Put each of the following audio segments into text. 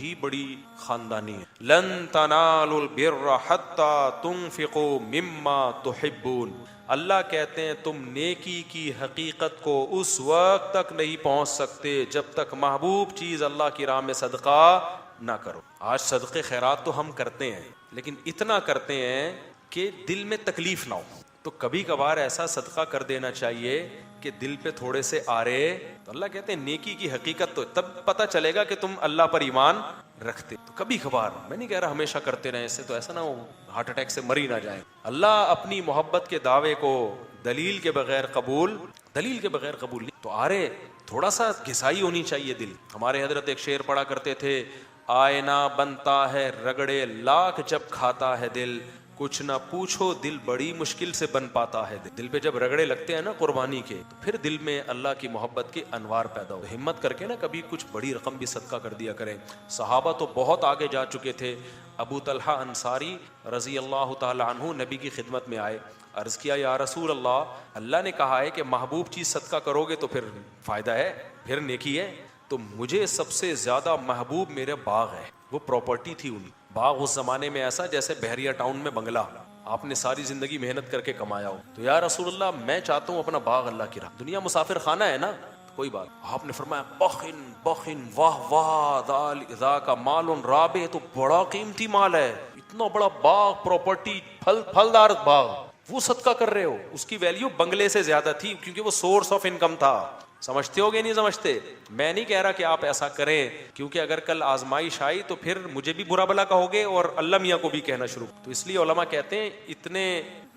ہی بڑی خاندانی ہے. لن تنالوا البر حتى تنفقوا مما تحبون. اللہ کہتے ہیں تم نیکی کی حقیقت کو اس وقت تک نہیں پہنچ سکتے جب تک محبوب چیز اللہ کی راہ میں صدقہ نہ کرو. آج صدقے خیرات تو ہم کرتے ہیں لیکن اتنا کرتے ہیں کہ دل میں تکلیف نہ ہو. تو کبھی کبھار ایسا صدقہ کر دینا چاہیے کہ دل پہ تھوڑے سے آرے. تو اللہ کہتے ہیں نیکی کی حقیقت تو تب پتہ چلے گا کہ تم اللہ پر ایمان رکھتے. تو کبھی کبھار, میں نہیں کہہ رہا ہمیشہ کرتے رہیں, اس سے تو ایسا نہ ہو ہارٹ اٹیک سے مر ہی نہ جائیں. اللہ اپنی محبت کے دعوے کو دلیل کے بغیر قبول نہیں. تو آرے تھوڑا سا گھسائی ہونی چاہیے دل. ہمارے حضرت ایک شعر پڑھا کرتے تھے, آئینہ بنتا ہے رگڑے لاکھ جب کھاتا ہے دل, کچھ نہ پوچھو دل بڑی مشکل سے بن پاتا ہے. دل پہ جب رگڑے لگتے ہیں نا قربانی کے, تو پھر دل میں اللہ کی محبت کے انوار پیدا ہو. ہمت کر کے نا کبھی کچھ بڑی رقم بھی صدقہ کر دیا کریں. صحابہ تو بہت آگے جا چکے تھے. ابو طلحہ انصاری رضی اللہ تعالی عنہ نبی کی خدمت میں آئے, عرض کیا یا رسول اللہ, اللہ نے کہا ہے کہ محبوب چیز صدقہ کرو گے تو پھر فائدہ ہے, پھر نیکی ہے. تو مجھے سب سے زیادہ محبوب میرے باغ ہے. وہ پراپرٹی تھی ان باغ اس زمانے میں ایسا جیسے بحریہ ٹاؤن میں بنگلہ, آپ نے ساری زندگی محنت کر کے کمایا ہو. تو یا رسول اللہ میں چاہتا ہوں اپنا باغ اللہ کی راہ. دنیا مسافر خانہ ہے نا, کوئی بات. آپ نے فرمایا بخن بخن واہ واہ ذاک مال رابح, تو بڑا قیمتی مال ہے, اتنا بڑا باغ پراپرٹی پھلدار باغ, وہ صدقہ کر رہے ہو. اس کی ویلیو بنگلے سے زیادہ تھی کیونکہ وہ سورس آف انکم تھا. سمجھتے ہو گے نہیں سمجھتے؟ میں نہیں کہہ رہا کہ آپ ایسا کریں, کیونکہ اگر کل آزمائش آئی تو پھر مجھے بھی برا بلا کہو گے اور اللہ میاں کو بھی کہنا شروع. تو اس لیے علماء کہتے ہیں اتنے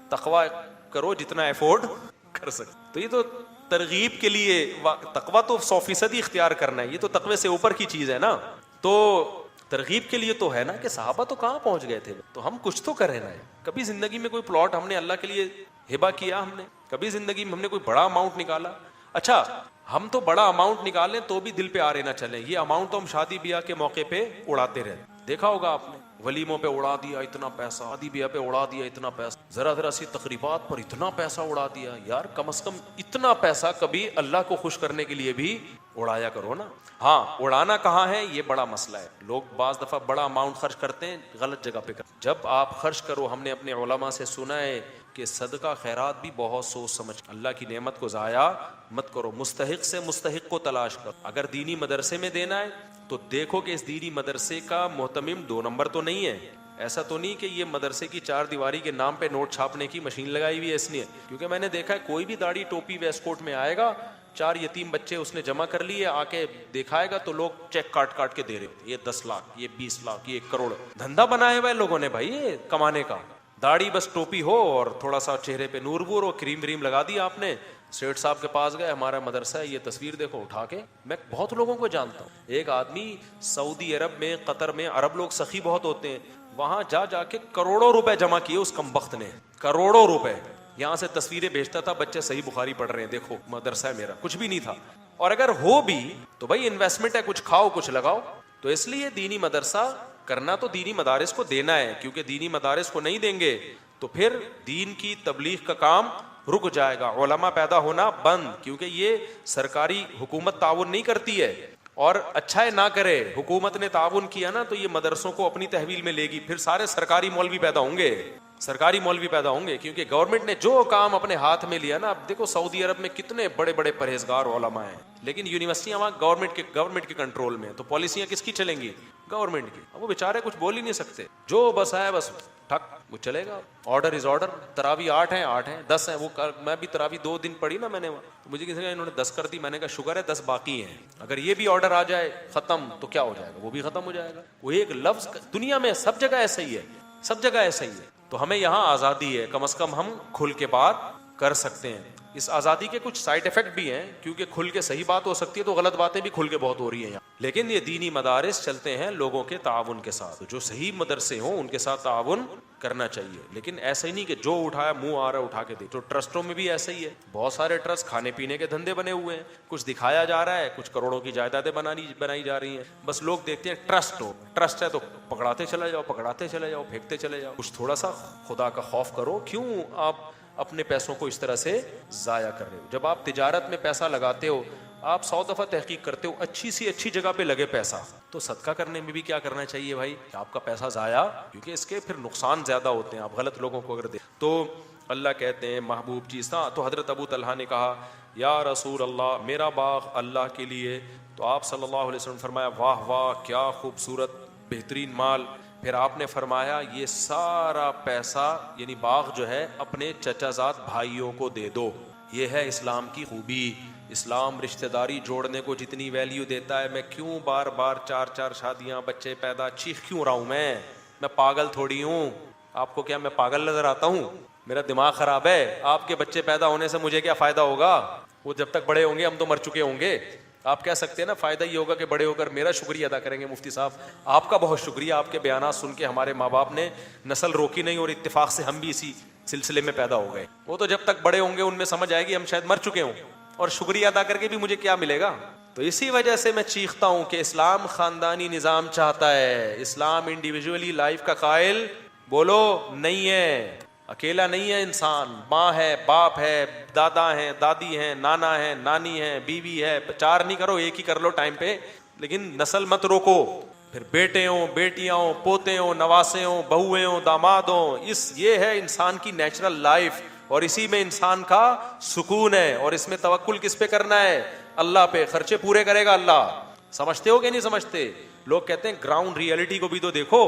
تقوی کرو جتنا افورڈ کر سکتے. تو یہ تو ترغیب کے لیے, تقوی تو 100% اختیار کرنا ہے, یہ تو تقوی سے اوپر کی چیز ہے نا. تو ترغیب کے لیے تو ہے نا کہ صحابہ تو کہاں پہنچ گئے تھے, تو ہم کچھ تو کر رہے ہیں. کبھی زندگی میں کوئی پلاٹ ہم نے اللہ کے لیے ہبہ کیا, ہم نے کبھی زندگی میں ہم نے کوئی بڑا اماؤنٹ نکالا. اچھا ہم تو بڑا اماؤنٹ نکالیں تو بھی دل پہ آ رہے نہ چلیں, یہ اماؤنٹ تو ہم شادی بیاہ کے موقع پہ اڑاتے رہے. دیکھا ہوگا آپ نے, ولیموں پہ اڑا دیا اتنا پیسہ, شادی بیاہ پہ اڑا دیا اتنا پیسہ, ذرا سی تقریبات پر اتنا پیسہ اڑا دیا. یار کم از کم اتنا پیسہ کبھی اللہ کو خوش کرنے کے لیے بھی اڑایا کرو نا. ہاں اڑانا کہاں ہے یہ بڑا مسئلہ ہے. لوگ بعض دفعہ بڑا اماؤنٹ خرچ کرتے ہیں غلط جگہ پہ. جب آپ خرچ کرو, ہم نے اپنے علماء سے سنا ہے کہ صدقہ خیرات بھی بہت سوچ سمجھ, اللہ کی نعمت کو ضائع مت کرو, مستحق سے مستحق کو تلاش کرو. اگر دینی مدرسے میں دینا ہے تو دیکھو کہ اس دینی مدرسے کا محتمم 2 نمبر تو نہیں ہے. ایسا تو نہیں کہ یہ مدرسے کی 4 دیواری کے نام پہ نوٹ چھاپنے کی مشین لگائی ہوئی ہے, اس لیے. کیونکہ میں نے دیکھا ہے کوئی بھی داڑھی ٹوپی ویسٹ کوٹ میں آئے گا, 4 یتیم بچے اس نے جمع کر لیے, آ کے دکھائے گا تو لوگ چیک کاٹ کے دے رہے, یہ 10 لاکھ, یہ 20 لاکھ, یہ 1 کروڑ. دھندا بنایا ہوا ہے لوگوں نے بھائی یہ کمانے کا. داڑھی بس ٹوپی ہو اور تھوڑا سا چہرے پہ نور وور ہو, کریم وریم لگا دی آپ نے, سیٹ صاحب کے پاس گئے, ہمارا مدرسہ ہے, یہ تصویر دیکھو اٹھا کے. میں بہت لوگوں کو جانتا ہوں. ایک آدمی سعودی عرب میں, قطر میں, عرب لوگ سخی بہت ہوتے ہیں, وہاں جا کے کروڑوں روپے جمع کیے اس کمبخت نے, کروڑوں روپے. یہاں سے تصویریں بھیجتا تھا, بچے صحیح بخاری پڑھ رہے ہیں, دیکھو مدرسہ ہے میرا. کچھ بھی نہیں تھا, اور اگر ہو بھی تو بھائی انویسٹمنٹ ہے, کچھ کھاؤ کچھ لگاؤ. تو اس لیے دینی مدرسہ کرنا تو دینی مدارس کو دینا ہے, کیونکہ دینی مدارس کو نہیں دیں گے تو پھر دین کی تبلیغ کا کام رک جائے گا, علماء پیدا ہونا بند. کیونکہ یہ سرکاری حکومت تعاون نہیں کرتی ہے, اور اچھا ہے نہ کرے. حکومت نے تعاون کیا نا تو یہ مدرسوں کو اپنی تحویل میں لے گی, پھر سارے سرکاری مولوی پیدا ہوں گے, کیونکہ گورنمنٹ نے جو کام اپنے ہاتھ میں لیا نا. اب دیکھو سعودی عرب میں کتنے بڑے بڑے پرہیزگار علماء ہیں, لیکن یونیورسٹیاں وہاں گورنمنٹ کے کنٹرول میں, تو پالیسیاں کس کی چلیں گی؟ گورنمنٹ کی. اب وہ بیچارے کچھ بول ہی نہیں سکتے, جو بس ہے بس ٹھک وہ چلے گا. Order is order. تراوی 8 ہیں 10 ہیں. وہ میں بھی تراوی 2 دن پڑھی نا میں نے, مجھے کسی نے انہوں نے 10 کر دی, میں نے کہا شکر ہے 10 باقی ہیں. اگر یہ بھی آرڈر آ جائے ختم تو کیا ہو جائے گا, وہ بھی ختم ہو جائے گا. وہ ایک لفظ دنیا میں سب جگہ ایسا ہی ہے, تو ہمیں یہاں آزادی ہے, کم از کم ہم کھل کے بات کر سکتے ہیں. اس آزادی کے کچھ سائیڈ ایفیکٹ بھی ہیں, کیونکہ کھل کے صحیح بات ہو سکتی ہے تو غلط باتیں بھی کھل کے بہت ہو رہی ہیں یہاں. لیکن یہ دینی مدارس چلتے ہیں لوگوں کے تعاون کے ساتھ, جو صحیح مدرسے ہوں ان کے ساتھ تعاون کرنا چاہیے. لیکن ایسا ہی نہیں کہ جو اٹھایا منہ آ رہا ہے اٹھا کے دے. تو ٹرسٹوں میں بھی ایسا ہی ہے, بہت سارے ٹرسٹ کھانے پینے کے دھندے بنے ہوئے ہیں, کچھ دکھایا جا رہا ہے, کچھ کروڑوں کی جائیدادیں بنائی جا رہی ہیں. بس لوگ دیکھتے ہیں ٹرسٹ ہے تو پکڑاتے چلے جاؤ, پھینکتے چلے جاؤ. کچھ تھوڑا سا خدا کا خوف کرو, کیوں آپ اپنے پیسوں کو اس طرح سے ضائع کر رہے ہو؟ جب آپ تجارت میں پیسہ لگاتے ہو آپ 100 دفعہ تحقیق کرتے ہو, اچھی سی اچھی جگہ پہ لگے پیسہ, تو صدقہ کرنے میں بھی کیا کرنا چاہیے بھائی, کہ آپ کا پیسہ ضائع, کیونکہ اس کے پھر نقصان زیادہ ہوتے ہیں آپ غلط لوگوں کو اگر دیں تو. اللہ کہتے ہیں محبوب چیز تھا. تو حضرت ابو طلحہ نے کہا یا رسول اللہ میرا باغ اللہ کے لیے. تو آپ صلی اللہ علیہ وسلم فرمایا واہ واہ کیا خوبصورت بہترین مال. پھر آپ نے فرمایا یہ سارا پیسہ یعنی باغ جو ہے اپنے چچا زاد بھائیوں کو دے دو. یہ ہے اسلام کی خوبی. اسلام رشتہ داری جوڑنے کو جتنی ویلیو دیتا ہے, میں کیوں بار بار 4 شادیاں بچے پیدا چیخ کیوں رہا ہوں, میں پاگل تھوڑی ہوں. آپ کو کیا میں پاگل نظر آتا ہوں؟ میرا دماغ خراب ہے. آپ کے بچے پیدا ہونے سے مجھے کیا فائدہ ہوگا؟ وہ جب تک بڑے ہوں گے ہم تو مر چکے ہوں گے. آپ کہہ سکتے ہیں نا فائدہ یہ ہوگا کہ بڑے ہو کر میرا شکریہ ادا کریں گے. مفتی صاحب آپ کا بہت شکریہ, آپ کے بیانات سن کے ہمارے ماں باپ نے نسل روکی نہیں اور اتفاق سے ہم بھی اسی سلسلے میں پیدا ہو گئے. وہ تو جب تک بڑے ہوں گے ان میں سمجھ آئے گی ہم شاید مر چکے ہوں, اور شکریہ ادا کر کے بھی مجھے کیا ملے گا. تو اسی وجہ سے میں چیختا ہوں کہ اسلام خاندانی نظام چاہتا ہے. اسلام انڈیویجولی لائف کا قائل بولو نہیں ہے. اکیلا نہیں ہے انسان, ماں ہے, باپ ہے, دادا ہیں, دادی ہیں, نانا ہے, نانی ہے, بیوی ہے. 4 نہیں کرو, 1 ہی کر لو ٹائم پہ, لیکن نسل مت روکو. پھر بیٹے ہوں, بیٹیاں ہوں, پوتے ہوں, نواسے ہوں, بہویں ہوں, داماد ہوں. یہ ہے انسان کی نیچرل لائف, اور اسی میں انسان کا سکون ہے. اور اس میں توکل کس پہ کرنا ہے؟ اللہ پہ. خرچے پورے کرے گا اللہ. سمجھتے ہو کہ نہیں سمجھتے؟ لوگ کہتے ہیں گراؤنڈ ریئلٹی کو بھی تو دیکھو,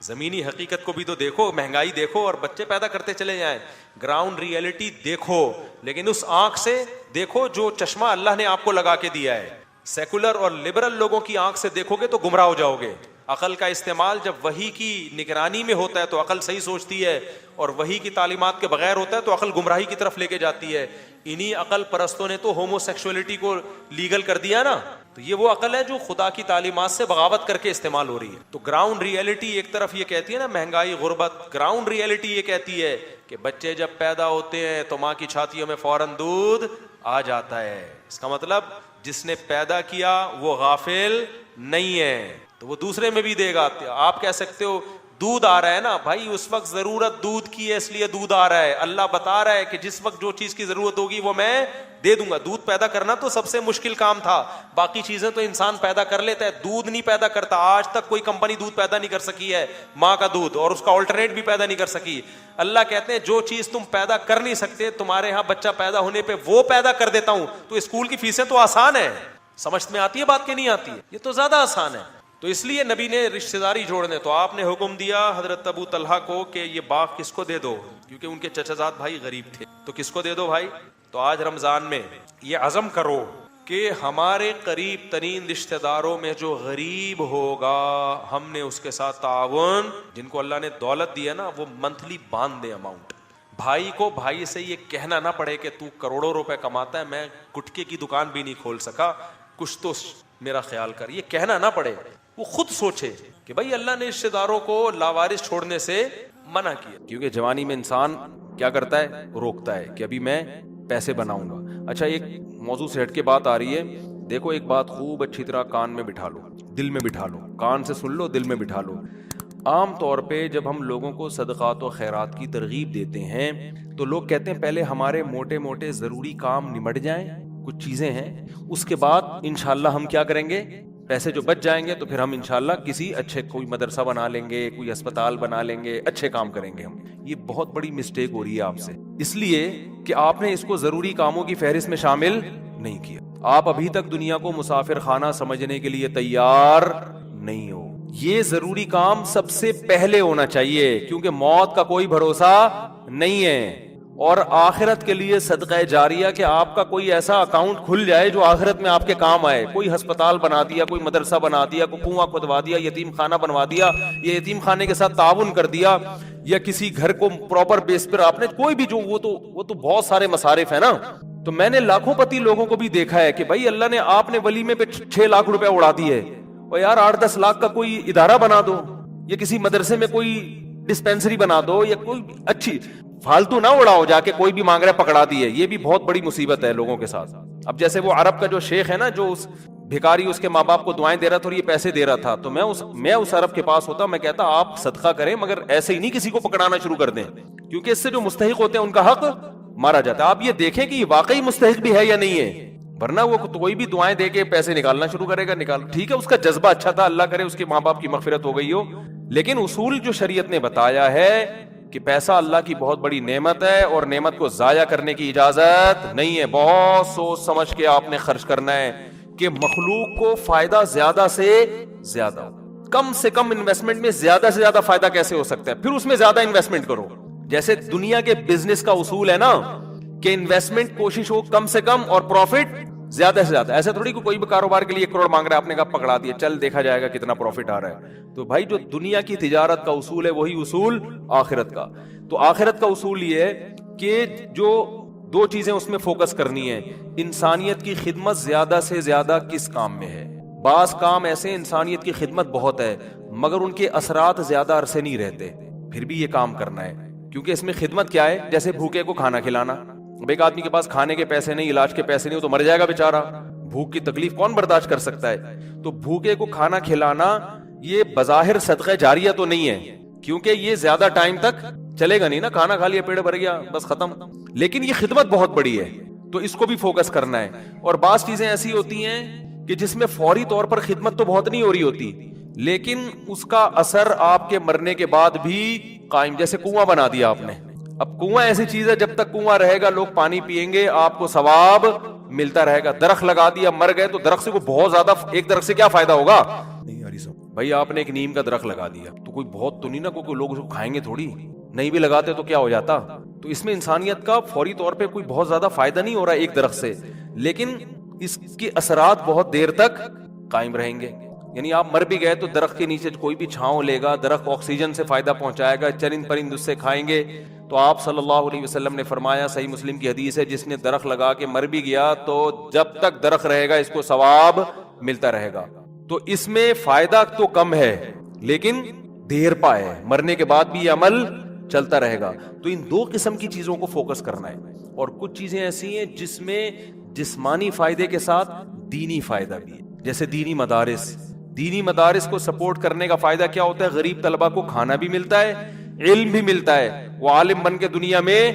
زمینی حقیقت کو بھی تو دیکھو. مہنگائی دیکھو اور بچے پیدا کرتے چلے جائیں. گراؤنڈ ریئلٹی دیکھو, لیکن اس آنکھ سے دیکھو جو چشمہ اللہ نے آپ کو لگا کے دیا ہے. سیکولر اور لبرل لوگوں کی آنکھ سے دیکھو گے تو گمراہ ہو جاؤ گے. عقل کا استعمال جب وحی کی نگرانی میں ہوتا ہے تو عقل صحیح سوچتی ہے, اور وحی کی تعلیمات کے بغیر ہوتا ہے تو عقل گمراہی کی طرف لے کے جاتی ہے. انہی عقل پرستوں نے تو ہومو سیکسولیٹی کو لیگل کر دیا نا. تو یہ وہ عقل ہے جو خدا کی تعلیمات سے بغاوت کر کے استعمال ہو رہی ہے. تو گراؤنڈ ریئلٹی ایک طرف یہ کہتی ہے نا مہنگائی, غربت. گراؤنڈ ریئلٹی یہ کہتی ہے کہ بچے جب پیدا ہوتے ہیں تو ماں کی چھاتیوں میں فوراً دودھ آ جاتا ہے. اس کا مطلب جس نے پیدا کیا وہ غافل نہیں ہے, تو وہ دوسرے میں بھی دے گا. آپ کہہ سکتے ہو دودھ آ رہا ہے نا بھائی, اس وقت ضرورت دودھ کی ہے اس لیے دودھ آ رہا ہے. اللہ بتا رہا ہے کہ جس وقت جو چیز کی ضرورت ہوگی وہ میں دے دوں گا. دودھ پیدا کرنا تو سب سے مشکل کام تھا, باقی چیزیں تو انسان پیدا کر لیتا ہے, دودھ نہیں پیدا کرتا. آج تک کوئی کمپنی دودھ پیدا نہیں کر سکی ہے ماں کا دودھ, اور اس کا آلٹرنیٹ بھی پیدا نہیں کر سکی. اللہ کہتے ہیں جو چیز تم پیدا کر نہیں سکتے, تمہارے ہاں بچہ پیدا ہونے پہ وہ پیدا کر دیتا ہوں. تو اسکول کی فیسیں تو آسان ہے, سمجھ میں آتی ہے بات کہ نہیں آتی ہے؟ یہ تو زیادہ آسان ہے. تو اس لیے نبی نے رشتہ داری جوڑنے, تو آپ نے حکم دیا حضرت ابو طلحہ کو کہ یہ باغ کس کو دے دو, کیونکہ ان کے چچا زاد بھائی غریب تھے. تو کس کو دے دو بھائی؟ تو آج رمضان میں یہ عزم کرو کہ ہمارے قریب ترین رشتہ داروں میں جو غریب ہوگا ہم نے اس کے ساتھ تعاون, جن کو اللہ نے دولت دی ہے نا, وہ منتھلی باندھ دے اماؤنٹ. بھائی کو بھائی سے یہ کہنا نہ پڑے کہ تو کروڑوں روپے کماتا ہے, میں گٹکے کی دکان بھی نہیں کھول سکا, کچھ تو میرا خیال کر. یہ کہنا نہ پڑے, وہ خود سوچے کہ بھائی اللہ نے رشتہ داروں کو لاوارث چھوڑنے سے منع کیا. کیونکہ جوانی میں انسان کیا کرتا ہے, روکتا ہے کہ ابھی میں پیسے بناؤں گا. اچھا ایک موضوع سے ہٹ کے بات آ رہی ہے, دیکھو ایک بات خوب اچھی طرح کان میں بٹھا لو, دل میں بٹھا لو, کان سے سن لو, دل میں بٹھا لو. عام طور پہ جب ہم لوگوں کو صدقات و خیرات کی ترغیب دیتے ہیں تو لوگ کہتے ہیں پہلے ہمارے موٹے موٹے ضروری کام نمٹ جائیں, کچھ چیزیں ہیں, اس کے بعد انشاءاللہ ہم کیا کریں گے, پیسے جو بچ جائیں گے تو پھر ہم انشاءاللہ کسی اچھے کوئی مدرسہ بنا لیں گے, کوئی اسپتال بنا لیں گے, اچھے کام کریں گے ہم. یہ بہت بڑی مسٹیک ہو رہی ہے آپ سے, اس لیے کہ آپ نے اس کو ضروری کاموں کی فہرست میں شامل نہیں کیا. آپ ابھی تک دنیا کو مسافر خانہ سمجھنے کے لیے تیار نہیں ہو. یہ ضروری کام سب سے پہلے ہونا چاہیے, کیونکہ موت کا کوئی بھروسہ نہیں ہے. اور آخرت کے لیے صدقہ جاریہ کہ آپ کا کوئی ایسا اکاؤنٹ کھل جائے جو آخرت میں آپ کے کام آئے. کوئی ہسپتال بنا دیا, کوئی مدرسہ بنا دیا, کوئی کنواں کھدوا دیا, یتیم خانہ بنوا دیا, یا یتیم خانے کے ساتھ تعاون کر دیا, یا کسی گھر کو پراپر بیس پر آپ نے کوئی بھی جو وہ تو بہت سارے مصارف ہیں نا. تو میں نے لاکھوں پتی لوگوں کو بھی دیکھا ہے کہ بھائی اللہ نے آپ نے ولیمے پہ 6 لاکھ روپے اڑا دیے, اور یار 8-10 لاکھ کا کوئی ادارہ بنا دو, یا کسی مدرسے میں کوئی ڈسپینسری بنا دو, یا کوئی اچھی فالتو نہ اڑاؤ جا کے کوئی بھی مانگ رہا ہے پکڑا دیے. یہ بھی بہت بڑی مصیبت ہے لوگوں کے ساتھ. اب جیسے وہ عرب کا جو شیخ ہے نا, جو اس بھکاری اس کے ماں باپ کو دعائیں دے رہا تھا اور یہ پیسے دے رہا تھا, تو میں اس عرب کے پاس ہوتا, میں کہتا آپ صدقہ کریں مگر ایسے ہی نہیں کسی کو پکڑانا شروع کر دیں, کیونکہ اس سے جو مستحق ہوتے ہیں ان کا حق مارا جاتا ہے. آپ یہ دیکھیں کہ یہ واقعی مستحق بھی ہے یا نہیں ہے. ورنہ وہ کوئی بھی دعائیں دے کے پیسے نکالنا شروع کرے گا. ٹھیک ہے اس کا جذبہ اچھا تھا, اللہ کرے اس کے ماں باپ کی مغفرت ہو گئی ہو, لیکن اصول جو شریعت نے بتایا ہے کہ پیسہ اللہ کی بہت بڑی نعمت ہے اور نعمت کو ضائع کرنے کی اجازت نہیں ہے. بہت سوچ سمجھ کے آپ نے خرچ کرنا ہے کہ مخلوق کو فائدہ زیادہ سے زیادہ ہو. کم سے کم انویسٹمنٹ میں زیادہ سے زیادہ فائدہ کیسے ہو سکتا ہے, پھر اس میں زیادہ انویسٹمنٹ کرو. جیسے دنیا کے بزنس کا اصول ہے نا کہ انویسٹمنٹ کوشش ہو کم سے کم اور پروفٹ زیادہ سے زیادہ. ایسا تھوڑی کہ کوئی بھی کاروبار کے لیے 1 کروڑ مانگ رہا ہے, آپ نے کہا پکڑا دیا, چل دیکھا جائے گا کتنا پروفٹ آ رہا ہے. تو بھائی جو دنیا کی تجارت کا اصول ہے وہی اصول آخرت کا. تو آخرت کا اصول یہ ہے کہ جو 2 چیزیں اس میں فوکس کرنی ہے. انسانیت کی خدمت زیادہ سے زیادہ کس کام میں ہے. بعض کام ایسے انسانیت کی خدمت بہت ہے مگر ان کے اثرات زیادہ عرصے نہیں رہتے, پھر بھی یہ کام کرنا ہے کیونکہ اس میں خدمت کیا ہے, جیسے بھوکے کو کھانا کھلانا. اب ایک آدمی کے پاس کھانے کے پیسے نہیں, علاج کے پیسے نہیں, وہ تو مر جائے گا بیچارہ. بھوک کی تکلیف کون برداشت کر سکتا ہے. تو بھوکے کو کھانا کھلانا یہ بظاہر صدقہ جاریہ تو نہیں ہے کیونکہ یہ زیادہ ٹائم تک چلے گا نہیں نا, کھانا کھا لیا پیٹ بھر گیا بس ختم, لیکن یہ خدمت بہت بڑی ہے تو اس کو بھی فوکس کرنا ہے. اور بعض چیزیں ایسی ہوتی ہیں کہ جس میں فوری طور پر خدمت تو بہت نہیں ہو رہی ہوتی لیکن اس کا اثر آپ کے مرنے کے بعد بھی قائم. جیسے کنواں بنا دیا آپ نے, اب کنواں ایسی چیز ہے جب تک کنواں رہے گا لوگ پانی پیئیں گے, آپ کو ثواب ملتا رہے گا. درخت لگا دیا مر گئے تو درخت سے کو بہت زیادہ, ایک درخت سے کیا فائدہ ہوگا نہیں یاری صاحب. بھائی آپ نے ایک نیم کا درخت لگا دیا تو کوئی بہت تو نہیں نا, کوئی لوگ اس کو کھائیں گے تھوڑی, نہیں بھی لگاتے تو کیا ہو جاتا. تو اس میں انسانیت کا فوری طور پہ کوئی بہت زیادہ فائدہ نہیں ہو رہا ایک درخت سے, لیکن اس کے اثرات بہت دیر تک قائم رہیں گے. یعنی آپ مر بھی گئے تو درخت کے نیچے کوئی بھی چھاؤں لے گا, درخت آکسیجن سے فائدہ پہنچائے گا, چرند پرند اس سے کھائیں گے. تو آپ صلی اللہ علیہ وسلم نے فرمایا, صحیح مسلم کی حدیث ہے, جس نے درخت لگا کے مر بھی گیا تو جب تک درخت رہے گا اس کو ثواب ملتا رہے گا. تو اس میں فائدہ تو کم ہے لیکن دیر پائے, مرنے کے بعد بھی یہ عمل چلتا رہے گا. تو ان 2 قسم کی چیزوں کو فوکس کرنا ہے. اور کچھ چیزیں ایسی ہیں جس میں جسمانی فائدے کے ساتھ دینی فائدہ بھی ہے, جیسے دینی مدارس. دینی مدارس کو سپورٹ کرنے کا فائدہ کیا ہوتا ہے, غریب طلبہ کو کھانا بھی ملتا ہے, علم بھی ملتا ہے, وہ عالم بن کے دنیا میں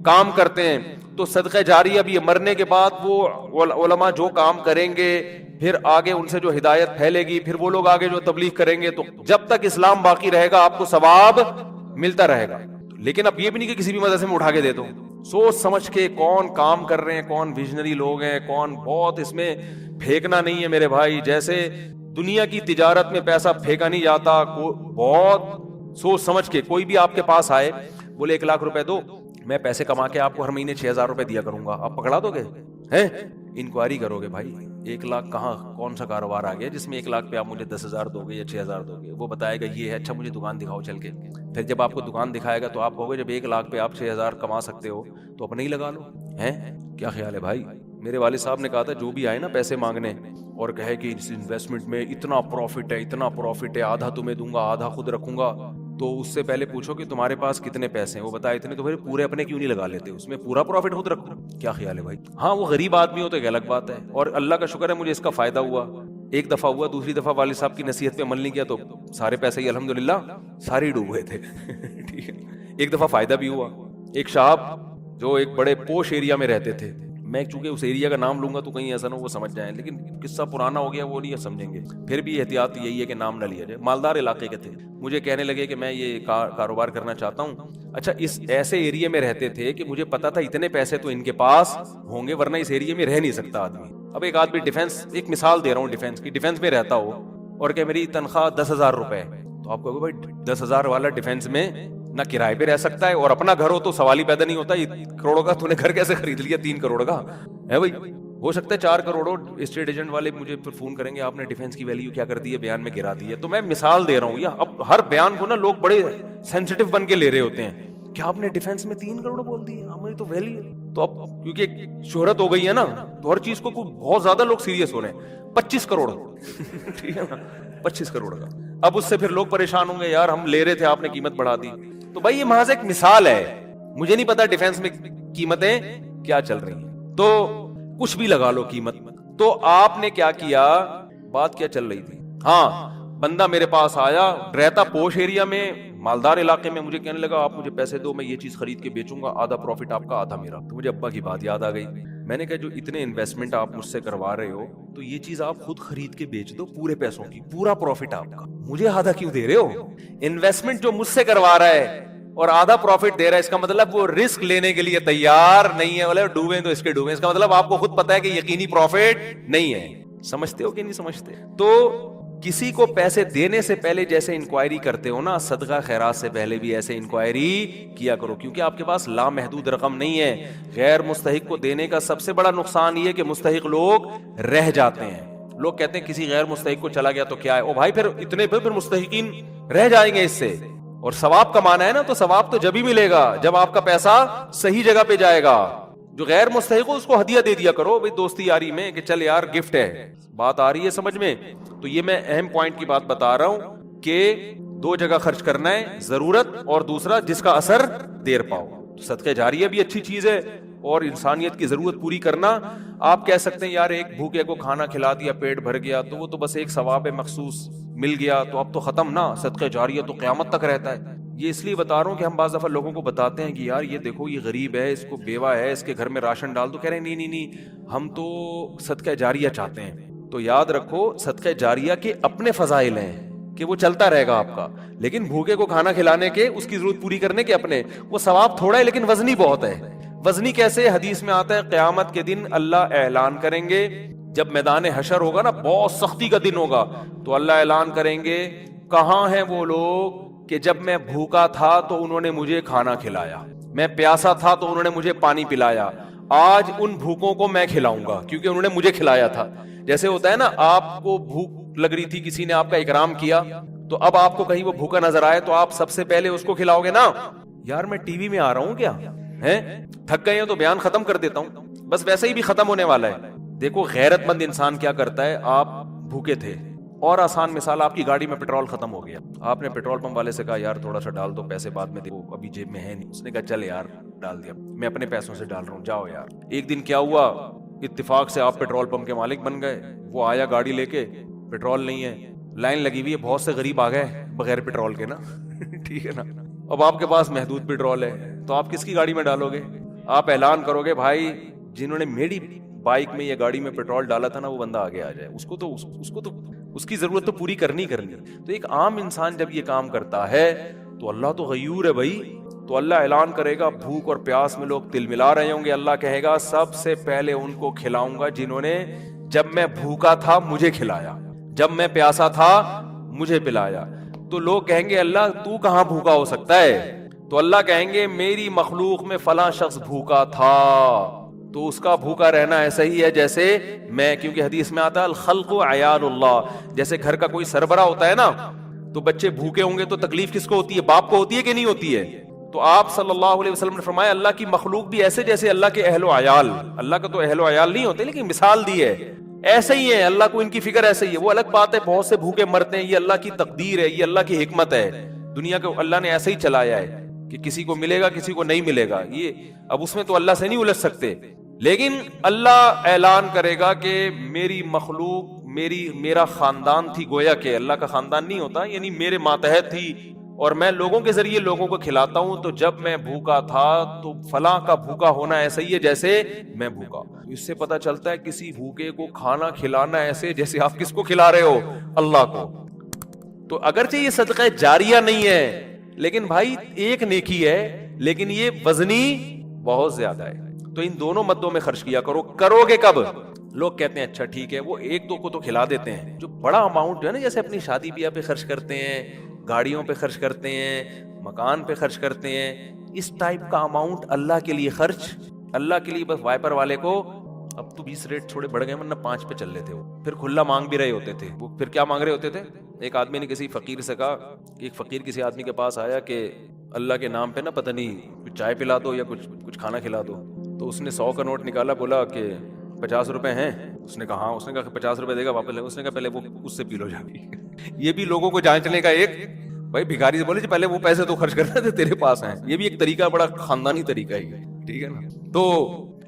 کام کرتے ہیں. تو صدقہ جاریہ بھی ہے, مرنے کے بعد وہ علماء جو کام کریں گے پھر آگے ان سے جو ہدایت پھیلے گی, پھر وہ لوگ آگے جو تبلیغ کریں گے, تو جب تک اسلام باقی رہے گا آپ کو ثواب ملتا رہے گا. لیکن اب یہ بھی نہیں کہ کسی بھی مدرسے میں اٹھا کے دے دو, سوچ سمجھ کے کون کام کر رہے ہیں, کون ویژنری لوگ ہیں, کون بہت, اس میں پھینکنا نہیں ہے میرے بھائی. جیسے دنیا کی تجارت میں پیسہ پھینکا نہیں جاتا, بہت سوچ سمجھ کے. کوئی بھی آپ کے پاس آئے بولے 1 لاکھ روپے دو, میں پیسے کما کے آپ کو ہر مہینے 6,000 روپے دیا کروں گا, آپ پکڑا دو گے؟ ہیں انکوائری کرو گے بھائی 1 لاکھ کہاں, کون سا کاروبار آ گیا جس میں 1 لاکھ پہ آپ مجھے 10,000 دو گے یا 6,000 دو گے. وہ بتائے گا یہ ہے, اچھا مجھے دکان دکھاؤ چل کے. پھر جب آپ کو دکان دکھائے گا تو آپ کہو گے جب 1 لاکھ پہ آپ 6,000 کما سکتے ہو تو اپنے ہی لگا لو. ہیں کیا خیال ہے بھائی؟ میرے والد صاحب نے کہا تھا جو بھی آئے نا پیسے مانگنے اور کہے کہ اس انویسٹمنٹ میں اتنا پروفٹ ہے, اتنا پروفٹ ہے, آدھا تمہیں دوں گا آدھا خود رکھوں گا, تو اس سے پہلے پوچھو کہ تمہارے پاس کتنے پیسے ہیں. وہ بتائے اتنے, تو پھر پورے اپنے کیوں نہیں لگا لیتے, اس میں پورا پروفٹ خود رکھو. کیا خیال ہے بھائی؟ ہاں وہ غریب آدمی ہو تو ایک الگ بات ہے, اور اللہ کا شکر ہے مجھے اس کا فائدہ ہوا. 1 دفعہ ہوا, دوسری دفعہ والد صاحب کی نصیحت پہ عمل نہیں کیا تو سارے پیسے ہی الحمدللہ سارے ڈوب گئے تھے. ٹھیک ہے, 1 دفعہ فائدہ بھی ہوا. ایک صاحب جو ایک بڑے پوش ایریا میں رہتے تھے, میں چونکہ اس ایریا کا نام لوں گا تو کہیں ایسا نہ وہ سمجھ جائیں, لیکن قصہ پرانا ہو گیا وہ نہیں سمجھیں گے, پھر بھی احتیاط یہی ہے کہ نام نہ لیا جائے. مالدار علاقے کے تھے, مجھے کہنے لگے کہ میں یہ کاروبار کرنا چاہتا ہوں. اچھا اس ایسے ایریا میں رہتے تھے کہ مجھے پتا تھا اتنے پیسے تو ان کے پاس ہوں گے ورنہ اس ایریا میں رہ نہیں سکتا آدمی. اب ایک آدمی ڈیفینس, ایک مثال دے رہا ہوں ڈیفینس کی, ڈیفینس میں رہتا ہو اور کہ میری تنخواہ 10,000 روپے, تو آپ کہو گے بھائی 10,000 والا ڈیفینس میں نہ کرائے پہ رہ سکتا ہے اور اپنا گھر ہو تو سوال ہی پیدا نہیں ہوتا, یہ کروڑوں کا تو نے گھر کیسے خرید لیا 3 کروڑ کا ہے بھائی. ہو سکتا ہے 4 کروڑ. اسٹیٹ ایجنٹ والے مجھے پھر فون کریں گے آپ نے ڈیفینس کی ویلیو کیا کر دی ہے, بیان میں گرا دی ہے. تو میں مثال دے رہا ہوں, یا اب ہر بیان کو نا لوگ بڑے سینسٹیو بن کے لے رہے ہوتے ہیں کہ آپ نے ڈیفینس میں 3 کروڑ بول دی, ہماری تو ویلیو. تو اب کیونکہ شہرت ہو گئی ہے نا تو ہر چیز کو بہت زیادہ لوگ سیریس ہو رہے ہیں. 25 کروڑ ٹھیک ہے نا, 25 کروڑ کا. اب اس سے پھر لوگ پریشان ہوں گے, یار ہم لے رہے تھے آپ نے قیمت بڑھا دی. تو بھائی یہ محض ایک مثال ہے, مجھے نہیں پتا ڈیفینس میں قیمتیں کیا چل رہی ہیں, تو کچھ بھی لگا لو قیمت. تو آپ نے کیا کیا, بات کیا چل رہی تھی, ہاں بندہ میرے پاس آیا, رہتا پوش ایریا میں, مالدار علاقے میں, مجھے کہنے لگا آپ مجھے پیسے دو, میں یہ چیز خرید کے بیچوں گا, آدھا پروفٹ آپ کا آدھا میرا. تو مجھے ابا کی بات یاد آ گئی, میں نے کہا جو اتنے انویسٹمنٹ آپ مجھ سے کروا رہے ہو تو یہ چیز آپ خود خرید کے بیچ دو پورے پیسوں کی, پورا پروفٹ آپ کا, مجھے آدھا کیوں دے رہے ہو؟ انویسٹمنٹ جو مجھ سے کروا رہا ہے اور آدھا پروفٹ دے رہا ہے, اس کا مطلب وہ رسک لینے کے لیے تیار نہیں ہے. بولے ڈوبیں تو اس کے ڈوبیں, اس کا مطلب آپ کو خود پتا ہے کہ یقینی پروفٹ نہیں ہے. سمجھتے ہو کہ نہیں سمجھتے؟ تو کسی کو پیسے دینے سے پہلے جیسے انکوائری کرتے ہو نا, صدقہ خیرات سے پہلے بھی ایسے انکوائری کیا کرو, کیونکہ آپ کے پاس لامحدود رقم نہیں ہے. غیر مستحق کو دینے کا سب سے بڑا نقصان یہ کہ مستحق لوگ رہ جاتے ہیں. لوگ کہتے ہیں کسی غیر مستحق کو چلا گیا تو کیا ہے, او بھائی پھر اتنے پھر مستحقین رہ جائیں گے اس سے. اور ثواب کمانا ہے نا, تو ثواب تو جب ہی ملے گا جب آپ کا پیسہ صحیح جگہ پہ جائے گا. جو غیر مستحق ہو اس کو ہدیہ دے دیا کرو بھائی دوستی یاری میں, کہ چل یار گفٹ ہے. بات آ رہی ہے سمجھ میں؟ تو یہ میں اہم پوائنٹ کی بات بتا رہا ہوں کہ 2 جگہ خرچ کرنا ہے, ضرورت اور دوسرا جس کا اثر دیر پاؤ. صدقہ جاریہ بھی اچھی چیز ہے اور انسانیت کی ضرورت پوری کرنا. آپ کہہ سکتے ہیں یار ایک بھوکے کو کھانا کھلا دیا پیٹ بھر گیا تو وہ تو بس ایک ثواب مخصوص مل گیا تو اب تو ختم نا. صدقہ جاریہ تو قیامت تک رہتا ہے. یہ اس لیے بتا رہا ہوں کہ ہم بعض دفعہ لوگوں کو بتاتے ہیں کہ یار یہ دیکھو یہ غریب ہے, اس کو بیوہ ہے, اس کے گھر میں راشن ڈال دو. کہہ رہے ہیں نہیں ہم تو صدقہ جاریہ چاہتے ہیں. تو یاد رکھو صدقہ جاریہ کے اپنے فضائل ہیں کہ وہ چلتا رہے گا آپ کا, لیکن بھوکے کو کھانا کھلانے کے, اس کی ضرورت پوری کرنے کے اپنے, وہ ثواب تھوڑا ہے لیکن وزنی بہت ہے. وزنی کیسے؟ حدیث میں آتا ہے قیامت کے دن اللہ اعلان کریں گے, جب میدان حشر ہوگا نا, بہت سختی کا دن ہوگا, تو اللہ اعلان کریں گے کہاں ہیں وہ لوگ کہ جب میں بھوکا تھا تو انہوں نے مجھے کھانا کھلایا, میں پیاسا تھا تو انہوں نے مجھے پانی پلایا, آج ان بھوکوں کو میں کھلاؤں گا کیونکہ انہوں نے مجھے کھلایا تھا. جیسے ہوتا ہے نا آپ کو بھوک لگ رہی تھی, کسی نے آپ کا اکرام کیا, تو اب آپ کو کہیں وہ بھوکا نظر آئے تو آپ سب سے پہلے اس کو کھلاؤ گے نا. یار میں ٹی وی میں آ رہا ہوں کیا ہے, تھک گئے ہیں تو بیان ختم کر دیتا ہوں, بس ویسے ہی بھی ختم ہونے والا ہے. دیکھو غیرت مند انسان کیا کرتا ہے, آپ بھوکے تھے, اور آسان مثال, آپ کی گاڑی میں پیٹرول ختم ہو گیا, آپ نے پیٹرول پمپ والے سے کہا یار تھوڑا سا ڈال دو, پیسے بعد میں دو, ابھی جیب میں ہے نہیں. اس نے کہا چل یار ڈال دیا, میں اپنے پیسوں سے ڈال رہا ہوں, جاؤ یار. ایک دن کیا ہوا, اتفاق سے آپ پیٹرول پمپ کے مالک بن گئے. وہ آیا گاڑی لے کے, پیٹرول نہیں ہے, لائن لگی ہوئی ہے, بہت سے غریب آ گئے بغیر پیٹرول کے نا. ٹھیک ہے نا, اب آپ کے پاس محدود پیٹرول ہے تو آپ کس کی گاڑی میں ڈالو گے؟ آپ اعلان کرو گے بھائی جنہوں نے میری بائک میں یا گاڑی میں پیٹرول ڈالا تھا نا وہ بندہ آگے آ جائے, اس کو تو اس کی ضرورت تو پوری کرنی. تو ایک عام انسان جب یہ کام کرتا ہے تو اللہ تو غیور ہے بھائی, تو اللہ اعلان کرے گا بھوک اور پیاس میں لوگ تل ملا رہے ہوں گے, اللہ کہے گا سب سے پہلے ان کو کھلاؤں گا جنہوں نے جب میں بھوکا تھا مجھے کھلایا, جب میں پیاسا تھا مجھے پلایا. تو لوگ کہیں گے اللہ تو کہاں بھوکا ہو سکتا ہے؟ تو اللہ کہیں گے میری مخلوق میں فلاں شخص بھوکا تھا, تو اس کا بھوکا رہنا ایسا ہی ہے جیسے میں, کیونکہ حدیث میں آتا ہے الخلق عیال اللہ. جیسے گھر کا کوئی سربراہ ہوتا ہے نا, تو بچے بھوکے ہوں گے تو تکلیف کس کو ہوتی ہے؟ باپ کو ہوتی ہے کہ نہیں ہوتی ہے؟ تو آپ صلی اللہ علیہ وسلم نے فرمایا اللہ کی مخلوق بھی ایسے جیسے اللہ کے اہل و عیال. اللہ کا تو اہل و عیال نہیں ہوتے لیکن مثال دی ہے, ایسے ہی ہے. اللہ کو ان کی فکر ایسے ہی ہے. وہ الگ بات ہے بہت سے بھوکے مرتے ہیں, یہ اللہ کی تقدیر ہے, یہ اللہ کی حکمت ہے. دنیا کو اللہ نے ایسے ہی چلایا ہے کہ کسی کو ملے گا کسی کو نہیں ملے گا. یہ اب اس میں تو اللہ سے نہیں الجھ سکتے, لیکن اللہ اعلان کرے گا کہ میری مخلوق میرا خاندان تھی. گویا کہ اللہ کا خاندان نہیں ہوتا, یعنی میرے ماتحت تھی اور میں لوگوں کے ذریعے لوگوں کو کھلاتا ہوں. تو جب میں بھوکا تھا تو فلاں کا بھوکا ہونا ایسا ہی ہے جیسے میں بھوکا. اس سے پتا چلتا ہے کسی بھوکے کو کھانا کھلانا ایسے جیسے آپ کس کو کھلا رہے ہو؟ اللہ کو. تو اگرچہ یہ صدقہ جاریہ نہیں ہے لیکن بھائی ایک نیکی ہے, لیکن یہ وزنی بہت زیادہ ہے. تو ان دونوں مدوں میں خرچ کیا کرو. کرو گے کب؟ لوگ کہتے ہیں اچھا ٹھیک ہے وہ ایک دو کو تو کھلا دیتے ہیں, جو بڑا اماؤنٹ جو ہے نا جیسے اپنی شادی بیاہ پہ خرچ کرتے ہیں, گاڑیوں پہ خرچ کرتے ہیں, مکان پہ خرچ کرتے ہیں, اس ٹائپ کا اماؤنٹ اللہ کے لیے خرچ, اللہ کے لیے بس وائپر والے کو. اب تو 20 ریٹ تھوڑے بڑھ گئے ورنہ 5 پہ چل رہے تھے, وہ پھر کھلا مانگ بھی رہے ہوتے تھے. وہ پھر کیا مانگ رہے ہوتے تھے؟ ایک آدمی نے کسی فقیر سے کہا کہ ایک فقیر کسی آدمی کے پاس آیا کہ اللہ کے نام پہ نا پتہ نہیں کچھ چائے پلا دو یا کچھ کھانا کھلا دو. تو اس نے 100 کا نوٹ نکالا, بولا کہ 50 روپے ہیں. اس نے کہا ہاں. اس نے کہا 50 روپے دے گا واپس لے. اس نے کہا پہلے وہ اس سے پی لو جا کے. یہ بھی لوگوں کو جانچنے کا ایک, بھائی بھکاری سے بولے جی پہلے وہ پیسے تو خرچ کرنا تھے تیرے پاس ہیں. یہ بھی ایک طریقہ, بڑا خاندانی طریقہ ہے, ٹھیک ہے نا. تو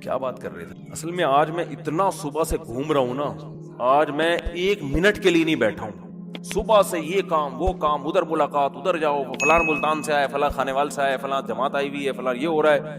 کیا بات کر رہے تھے اصل میں؟ آج میں اتنا صبح سے گھوم رہا ہوں نا, آج میں 1 منٹ کے لیے نہیں بیٹھا ہوں. صبح سے یہ کام وہ کام, ادھر ملاقات, ادھر جاؤ, فلاں ملتان سے آئے, فلاں کھانے وال سے آئے, فلاں جماعت آئی ہوئی ہے, فلاں یہ ہو رہا ہے.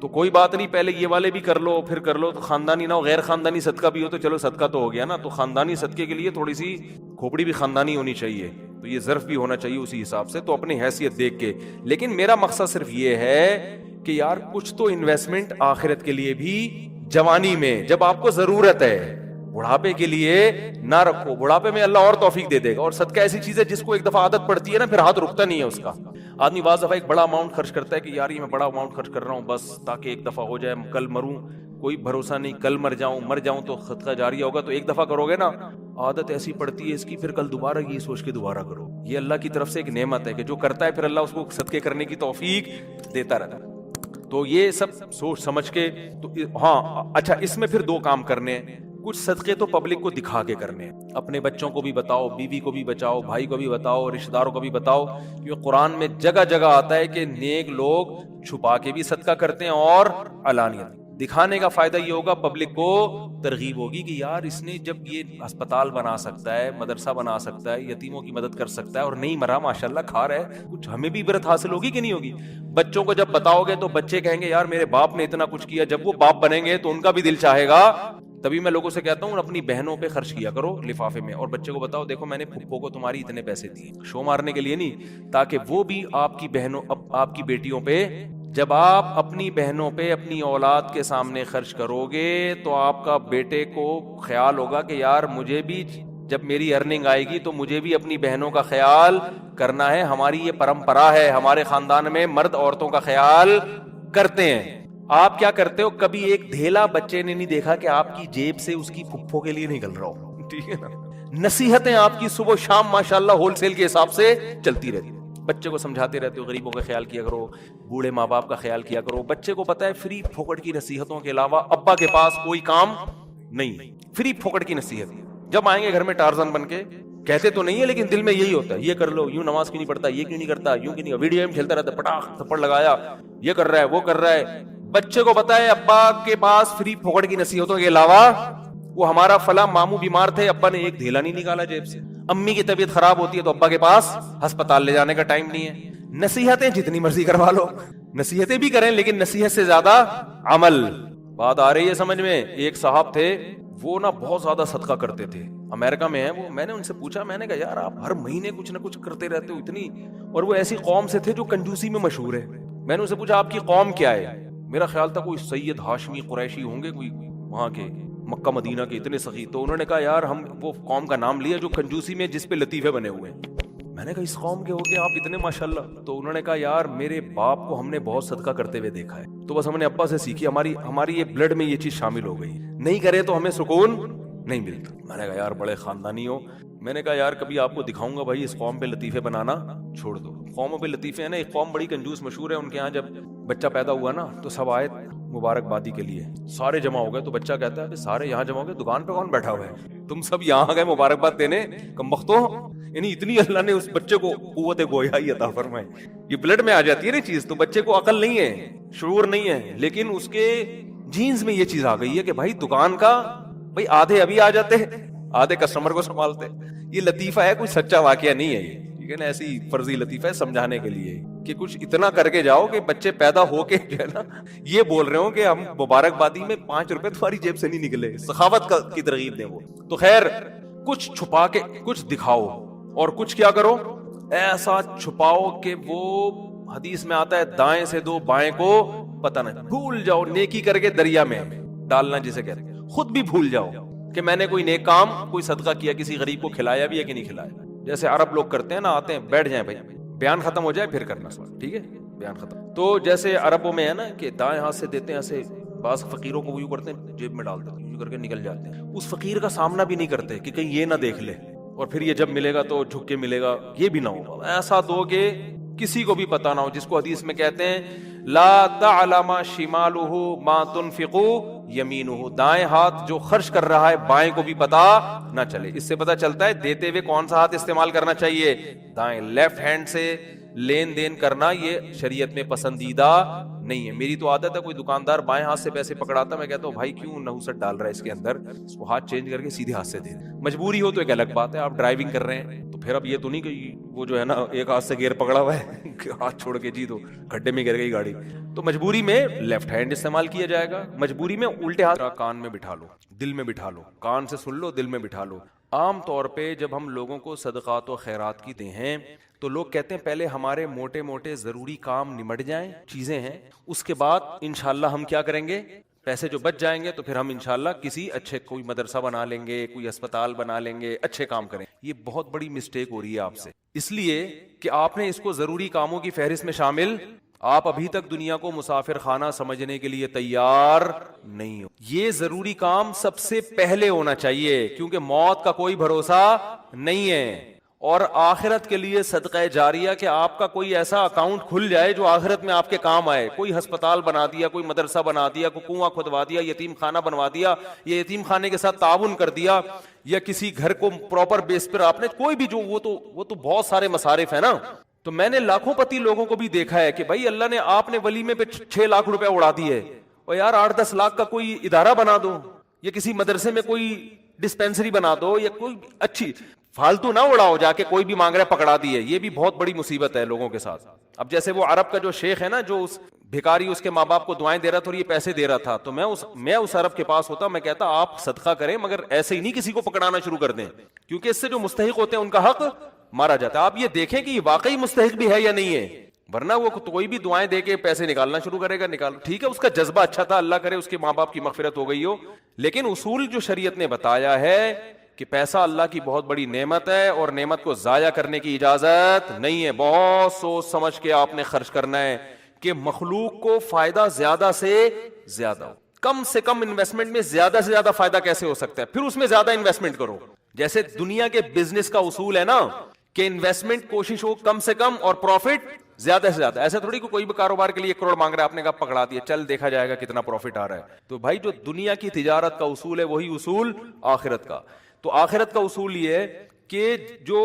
تو کوئی بات نہیں، پہلے یہ والے بھی کر لو، پھر کر لو، تو خاندانی نہ ہو، غیر خاندانی صدقہ بھی ہو تو چلو صدقہ تو ہو گیا نا. تو خاندانی صدقے کے لیے تھوڑی سی کھوپڑی بھی خاندانی ہونی چاہیے، تو یہ ظرف بھی ہونا چاہیے اسی حساب سے، تو اپنی حیثیت دیکھ کے. لیکن میرا مقصد صرف یہ ہے کہ یار کچھ تو انویسٹمنٹ آخرت کے لیے بھی جوانی میں جب آپ کو ضرورت ہے، بڑھاپے کے لیے نہ رکھو. بڑھاپے میں اللہ اور توفیق دے دے گا. اور صدقہ ایسی چیز ہے جس کو ایک دفعہ عادت پڑتی ہے نا، پھر ہاتھ رکتا نہیں ہے اس کا. آدمی بعض دفعہ ایک بڑا اماؤنٹ خرچ کرتا ہے کہ یار یہ میں بڑا اماؤنٹ خرچ کر رہا ہوں بس تاکہ ایک دفعہ ہو جائے، کل مروں کوئی بھروسہ نہیں، کل مر جاؤں تو صدقہ جاریہ ہوگا. تو ایک دفعہ کرو گے نا، عادت ایسی پڑتی ہے اس کی، پھر کل دوبارہ یہ سوچ کے دوبارہ کرو. یہ اللہ کی طرف سے ایک نعمت ہے کہ جو کرتا ہے پھر اللہ اس کو صدقے کرنے کی توفیق دیتا رہتا ہے. تو یہ سب سوچ سمجھ کے. تو ہاں اچھا، اس میں پھر دو کام کرنے ہیں. کچھ صدقے تو پبلک کو دکھا کے کرنے ہیں، اپنے بچوں کو بھی بتاؤ، بیوی کو بھی بچاؤ، بھائی کو بھی بتاؤ، رشتہ داروں کو بھی بتاؤ. کیونکہ قرآن میں جگہ جگہ آتا ہے کہ نیک لوگ چھپا کے بھی صدقہ کرتے ہیں اور علانیت. دکھانے کا فائدہ یہ ہوگا، پبلک کو ترغیب ہوگی کہ یار اس نے جب یہ اسپتال بنا سکتا ہے، مدرسہ بنا سکتا ہے، یتیموں کی مدد کر سکتا ہے اور نہیں مرا ماشاءاللہ کھا رہا ہے، کچھ ہمیں بھی عبرت حاصل ہوگی کہ نہیں ہوگی. بچوں کو جب بتاؤ گے تو بچے کہیں گے یار میرے باپ نے اتنا کچھ کیا. جب وہ باپ بنیں گے تو ان کا بھی دل چاہے گا. تبھی میں لوگوں سے کہتا ہوں اپنی بہنوں پہ خرچ کیا کرو لفافے میں، اور بچے کو بتاؤ دیکھو میں نے پھپھو کو تمہاری اتنے پیسے دیے، شو مارنے کے لیے نہیں، تاکہ وہ بھی آپ کی بہنوں، آپ کی بیٹیوں پہ، جب آپ اپنی بہنوں پہ اپنی اولاد کے سامنے خرچ کرو گے تو آپ کا بیٹے کو خیال ہوگا کہ یار مجھے بھی جب میری ارننگ آئے گی تو مجھے بھی اپنی بہنوں کا خیال کرنا ہے. ہماری یہ پرمپرا ہے، ہمارے خاندان میں مرد عورتوں کا خیال کرتے ہیں. آپ کیا کرتے ہو؟ کبھی ایک دھیلا بچے نے نہیں دیکھا کہ آپ کی جیب سے اس کی پھپھو کے لیے نکل رہا ہو. ٹھیک ہے نا؟ نصیحتیں آپ کی صبح شام ماشاءاللہ ہول سیل کے حساب سے چلتی رہتی. بچے کو سمجھاتے رہتے ہو غریبوں کا خیال کیا کرو، بوڑھے ماں باپ کا خیال کیا کرو. بچے کو پتا ہے فری پھوکٹ کی نصیحتوں کے علاوہ ابا کے پاس کوئی کام نہیں. فری پھوکٹ کی نصیحت. جب آئیں گے گھر میں ٹارزن بن کے، کہتے تو نہیں ہے لیکن دل میں یہی ہوتا ہے، یہ کر لو، یوں نماز کیوں نہیں پڑھتا، یہ کیوں نہیں کرتا، یوں کیوں نہیں، ویڈیو گیم کھیلتا رہتا، پٹاخ تھپڑ لگایا، یہ کر رہا ہے وہ کر رہا ہے. بچے کو پتا ہے ابا کے پاس فری پھوکٹ کی نصیحتوں کے علاوہ، وہ ہمارا فلاں ماموں بیمار تھے، ابا نے ایک دھیلا نہیں نکالا جیب سے. امی کی طبیعت خراب ہوتی ہے تو ابا کے پاس ہسپتال لے جانے کا ٹائم نہیں ہے. نصیحتیں جتنی مرضی کروا لو، نصیحتیں بھی کریں لیکن نصیحت سے زیادہ عمل. بات آ رہی ہے سمجھ میں؟ ایک صاحب تھے، وہ نا بہت زیادہ صدقہ کرتے تھے، امریکہ میں ہیں وہ. میں نے ان سے پوچھا، میں نے کہا یار آپ ہر مہینے کچھ نہ کچھ کرتے رہتے ہو اتنی، اور وہ ایسی قوم سے تھے جو کنجوسی میں مشہور ہے. میں نے ان سے پوچھا آپ کی قوم کیا ہے؟ میرا خیال تھا کوئی سید ہاشمی قریشی ہوں گے، کوئی وہاں کے مکہ مدینہ کے اتنے سخی. تو انہوں نے کہا یار ہم وہ قوم کا نام لیا جو کنجوسی میں جس پہ لطیفے بنے ہوئے ہیں. میں نے کہا اس قوم کے ہو کے آپ اتنے ماشاءاللہ؟ تو انہوں نے کہا یار میرے باپ کو ہم نے بہت صدقہ کرتے ہوئے دیکھا ہے، تو بس ہم نے ابا سے سیکھی، ہماری یہ بلڈ میں یہ چیز شامل ہو گئی، نہیں کرے تو ہمیں سکون نہیں ملتا. میں نے کہا یار بڑے خاندانی ہو. میں نے کہا یار کبھی آپ کو دکھاؤں گا بھائی اس قوم پہ لطیفے بنانا چھوڑ دو. قوموں پہ لطیفے ہیں نا. ایک قوم بڑی کنجوس مشہور ہے، ان کے ہاں جب بچہ پیدا ہوا نا تو سب آئے مبارکبادی کے لیے، سارے جمع ہو گئے. تو بچہ کہتا ہے سارے یہاں جمع ہو گئے، دکان پہ کون بیٹھا ہوا ہے؟ تم سب یہاں گئے مبارکباد دینے کمبختوں. یعنی اتنی اللہ نے اس بچے کو قوت گویائی عطا فرمائے. یہ بلڈ میں آ جاتی ہے نا چیز. تو بچے کو عقل نہیں ہے، شعور نہیں ہے، لیکن اس کے جینز میں یہ چیز آ گئی ہے کہ بھائی دکان کا بھائی آدھے ابھی آ جاتے ہیں، آدھے کسٹمر کو سنبھالتے. یہ لطیفہ ہے، کوئی سچا واقعہ نہیں ہے یہ، ٹھیک ہے نا؟ ایسی فرضی لطیفہ ہے سمجھانے کے لیے کہ کچھ اتنا کر کے جاؤ کہ بچے پیدا ہو کے جو ہے نا یہ بول رہے ہوں کہ ہم مبارکبادی میں 5 روپے تمہاری جیب سے نہیں نکلے. سخاوت کی ترغیب دیں وہ. تو خیر کچھ چھپا کے کچھ دکھاؤ، اور کچھ کیا کرو ایسا چھپاؤ کہ وہ حدیث میں آتا ہے دائیں سے دو بائیں کو پتہ نہ. بھول جاؤ، نیکی کر کے دریا میں ڈالنا جسے کہتے ہیں. خود بھی بھول جاؤ کہ میں نے کوئی نیک کام، کوئی صدقہ کیا، کسی غریب کو کھلایا بھی ہے کہ نہیں کھلایا. جیسے عرب لوگ کرتے ہیں نا، آتے ہیں بیٹھ جائیں بھائی، بیان ختم ہو جائے پھر کرنا سوال، ٹھیک ہے؟ بیان ختم. تو جیسے عربوں میں ہے نا کہ دائیں ہاتھ سے دیتے ہیں ایسے، بعض فقیروں کو یوں کرتے ہیں جیب میں ڈال دیتے ہیں، یوں کر کے نکل جاتے ہیں. اس فقیر کا سامنا بھی نہیں کرتے کہ کہیں یہ نہ دیکھ لے، اور پھر یہ جب ملے گا تو جھک کے ملے گا، یہ بھی نہ ہو. ایسا دو کہ کسی کو بھی پتا نہ ہو، جس کو حدیث میں کہتے ہیں لا تعلم شمالہ ما تنفق یمینہ. دائیں ہاتھ جو خرچ کر رہا ہے بائیں کو بھی پتا نہ چلے. اس سے پتا چلتا ہے دیتے ہوئے کون سا ہاتھ استعمال کرنا چاہیے، دائیں. لیفٹ ہینڈ سے لین دین کرنا یہ شریعت میں پسندیدہ نہیں ہے. میری تو عادت ہے, کوئی دکاندار بائیں ہاتھ سے پیسے پکڑاتا میں کہتا ہوں بھائی کیوں نحوست ڈال رہا ہے اس کے اندر, اس کو ہاتھ چینج کر کے سیدھے ہاتھ سے دے دیں. مجبوری ہو تو ایک الگ بات ہے, آپ ڈرائیونگ کر رہے ہیں تو پھر اب یہ تو نہیں کہ وہ جو ہے نا ایک ہاتھ سے گیئر پکڑا ہوا ہے ہاتھ چھوڑ کے جی تو کھڈے میں گر گئی گاڑی, تو مجبوری میں لیفٹ ہینڈ استعمال کیا جائے گا. مجبوری میں الٹے ہاتھ کان میں بٹھا لو, دل میں بٹھا لو, کان سے سن لو, دل میں بٹھا لو. عام طور پہ جب ہم لوگوں کو صدقات و خیرات کی دیں ہیں تو لوگ کہتے ہیں پہلے ہمارے موٹے موٹے ضروری کام نمٹ جائیں, چیزیں ہیں, اس کے بعد انشاءاللہ ہم کیا کریں گے, پیسے جو بچ جائیں گے تو پھر ہم انشاءاللہ کسی اچھے کوئی مدرسہ بنا لیں گے, کوئی اسپتال بنا لیں گے, اچھے کام کریں. یہ بہت بڑی مسٹیک ہو رہی ہے آپ سے, اس لیے کہ آپ نے اس کو ضروری کاموں کی فہرست میں شامل, آپ ابھی تک دنیا کو مسافر خانہ سمجھنے کے لیے تیار نہیں ہو. یہ ضروری کام سب سے پہلے ہونا چاہیے کیونکہ موت کا کوئی بھروسہ نہیں ہے. اور آخرت کے لیے صدقہ جاریہ کہ آپ کا کوئی ایسا اکاؤنٹ کھل جائے جو آخرت میں آپ کے کام آئے. کوئی ہسپتال بنا دیا, کوئی مدرسہ بنا دیا, کوئی کنواں کھدوا دیا, یتیم خانہ بنوا دیا, یا یتیم خانے کے ساتھ تعاون کر دیا, یا کسی گھر کو پراپر بیس پر آپ نے کوئی بھی جو وہ تو بہت سارے مصارف ہیں نا. تو میں نے لاکھوں پتی لوگوں کو بھی دیکھا ہے کہ بھائی اللہ نے آپ نے ولیمے پہ 6 لاکھ روپے اڑا دیے, اور یار 8-10 لاکھ کا کوئی ادارہ بنا دو, یا کسی مدرسے میں کوئی ڈسپینسری بنا دو, یا کوئی اچھی فالتو نہ اڑاؤ جا کے کوئی بھی مانگ رہا ہے پکڑا دیے. یہ بھی بہت بڑی مصیبت ہے لوگوں کے ساتھ. اب جیسے وہ عرب کا جو شیخ ہے نا, جو اس بھکاری اس کے ماں باپ کو دعائیں دے رہا تھا اور یہ پیسے دے رہا تھا, تو میں اس عرب کے پاس ہوتا, میں کہتا آپ صدقہ کریں مگر ایسے ہی نہیں کسی کو پکڑانا شروع کر دیں, کیونکہ اس سے جو مستحق ہوتے ہیں ان کا حق مارا جاتا ہے. آپ یہ دیکھیں کہ یہ واقعی مستحق بھی ہے یا نہیں ہے, ورنہ وہ کوئی بھی دعائیں دے کے پیسے نکالنا شروع کرے گا. ٹھیک ہے اس کا جذبہ اچھا تھا, اللہ کرے اس کے ماں باپ کی مغفرت ہو گئی ہو, لیکن اصول جو شریعت نے بتایا ہے کہ پیسہ اللہ کی بہت بڑی نعمت ہے اور نعمت کو ضائع کرنے کی اجازت نہیں ہے. بہت سوچ سمجھ کے آپ نے خرچ کرنا ہے کہ مخلوق کو فائدہ زیادہ سے زیادہ ہو. کم سے کم انویسٹمنٹ میں زیادہ سے زیادہ فائدہ کیسے ہو سکتا ہے, پھر اس میں زیادہ انویسٹمنٹ کرو. جیسے دنیا کے بزنس کا اصول ہے نا کہ انویسٹمنٹ کوشش ہو کم سے کم اور پروفٹ زیادہ سے زیادہ. ایسا تھوڑی کوئی بھی کاروبار کے لیے 1 کروڑ مانگ رہا ہے, آپ نے کہا پکڑا دیا, چل دیکھا جائے گا کتنا پروفٹ آ رہا ہے. تو بھائی جو دنیا کی تجارت کا اصول ہے وہی اصول آخرت کا. تو آخرت کا اصول یہ ہے کہ جو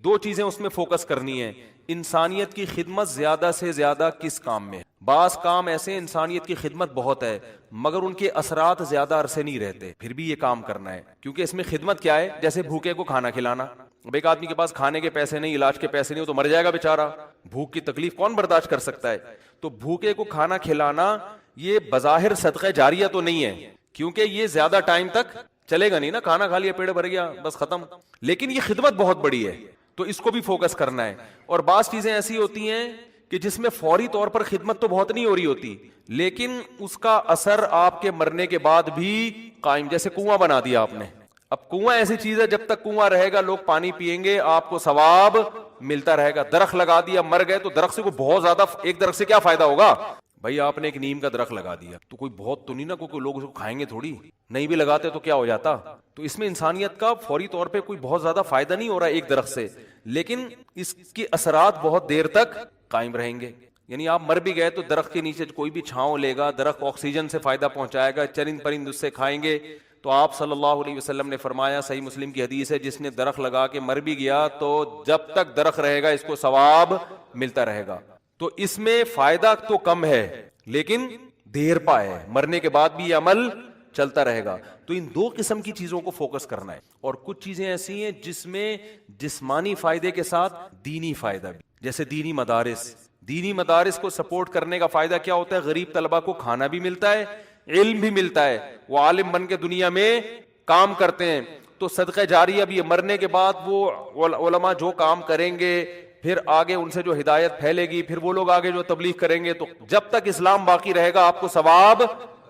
2 چیزیں اس میں فوکس کرنی ہے, انسانیت کی خدمت زیادہ سے زیادہ کس کام میں. بعض کام ایسے انسانیت کی خدمت بہت ہے مگر ان کے اثرات زیادہ عرصے نہیں رہتے, پھر بھی یہ کام کرنا ہے کیونکہ اس میں خدمت کیا ہے, جیسے بھوکے کو کھانا کھلانا. اب ایک آدمی کے پاس کھانے کے پیسے نہیں, علاج کے پیسے نہیں, وہ تو مر جائے گا بیچارہ. بھوک کی تکلیف کون برداشت کر سکتا ہے. تو بھوکے کو کھانا کھلانا یہ بظاہر صدقہ جاریہ تو نہیں ہے کیونکہ یہ زیادہ ٹائم تک چلے گا نہیں نا, کھانا کھا لیا پیٹ بھر گیا بس ختم, لیکن یہ خدمت بہت بڑی ہے تو اس کو بھی فوکس کرنا ہے. اور بعض چیزیں ایسی ہوتی ہیں کہ جس میں فوری طور پر خدمت تو بہت نہیں ہو رہی ہوتی لیکن اس کا اثر آپ کے مرنے کے بعد بھی قائم. جیسے کنواں بنا دیا آپ نے, اب کنواں ایسی چیز ہے جب تک کنواں رہے گا لوگ پانی پیئیں گے, آپ کو ثواب ملتا رہے گا. درخت لگا دیا, مر گئے تو درخت سے کوئی بہت زیادہ, ایک درخت سے کیا فائدہ ہوگا بھائی. آپ نے ایک نیم کا درخت لگا دیا تو کوئی بہت تو نہیں نا, کوئی لوگ اس کو کھائیں گے تھوڑی, نہیں بھی لگاتے تو کیا ہو جاتا. تو اس میں انسانیت کا فوری طور پہ کوئی بہت زیادہ فائدہ نہیں ہو رہا ایک درخت سے, لیکن اس کے اثرات بہت دیر تک قائم رہیں گے. یعنی آپ مر بھی گئے تو درخت کے نیچے کوئی بھی چھاؤں لے گا, درخت آکسیجن سے فائدہ پہنچائے گا, چرند پرند اس سے کھائیں گے. تو آپ صلی اللہ علیہ وسلم نے فرمایا, صحیح مسلم کی حدیث ہے, جس نے درخت لگا کے مر بھی گیا تو جب تک درخت رہے گا اس کو ثواب ملتا رہے گا. تو اس میں فائدہ تو کم ہے لیکن دیر پا ہے, مرنے کے بعد بھی یہ عمل چلتا رہے گا. تو ان 2 قسم کی چیزوں کو فوکس کرنا ہے. اور کچھ چیزیں ایسی ہیں جس میں جسمانی فائدے کے ساتھ دینی فائدہ بھی, جیسے دینی مدارس. دینی مدارس کو سپورٹ کرنے کا فائدہ کیا ہوتا ہے, غریب طلبہ کو کھانا بھی ملتا ہے, علم بھی ملتا ہے, وہ عالم بن کے دنیا میں کام کرتے ہیں. تو صدقہ جاریہ بھی, مرنے کے بعد وہ علماء جو کام کریں گے پھر آگے ان سے جو ہدایت پھیلے گی, پھر وہ لوگ آگے جو تبلیغ کریں گے, تو جب تک اسلام باقی رہے گا آپ کو ثواب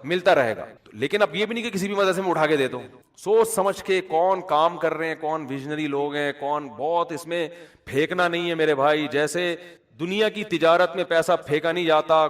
ملتا رہے گا. لیکن اب یہ بھی نہیں کہ کسی بھی مدرسے میں اٹھا کے دے دو, سوچ سمجھ کے کون کام کر رہے ہیں, کون ویژنری لوگ ہیں, کون بہت اس میں پھینکنا نہیں ہے میرے بھائی. جیسے دنیا کی تجارت میں پیسہ پھینکا نہیں جاتا,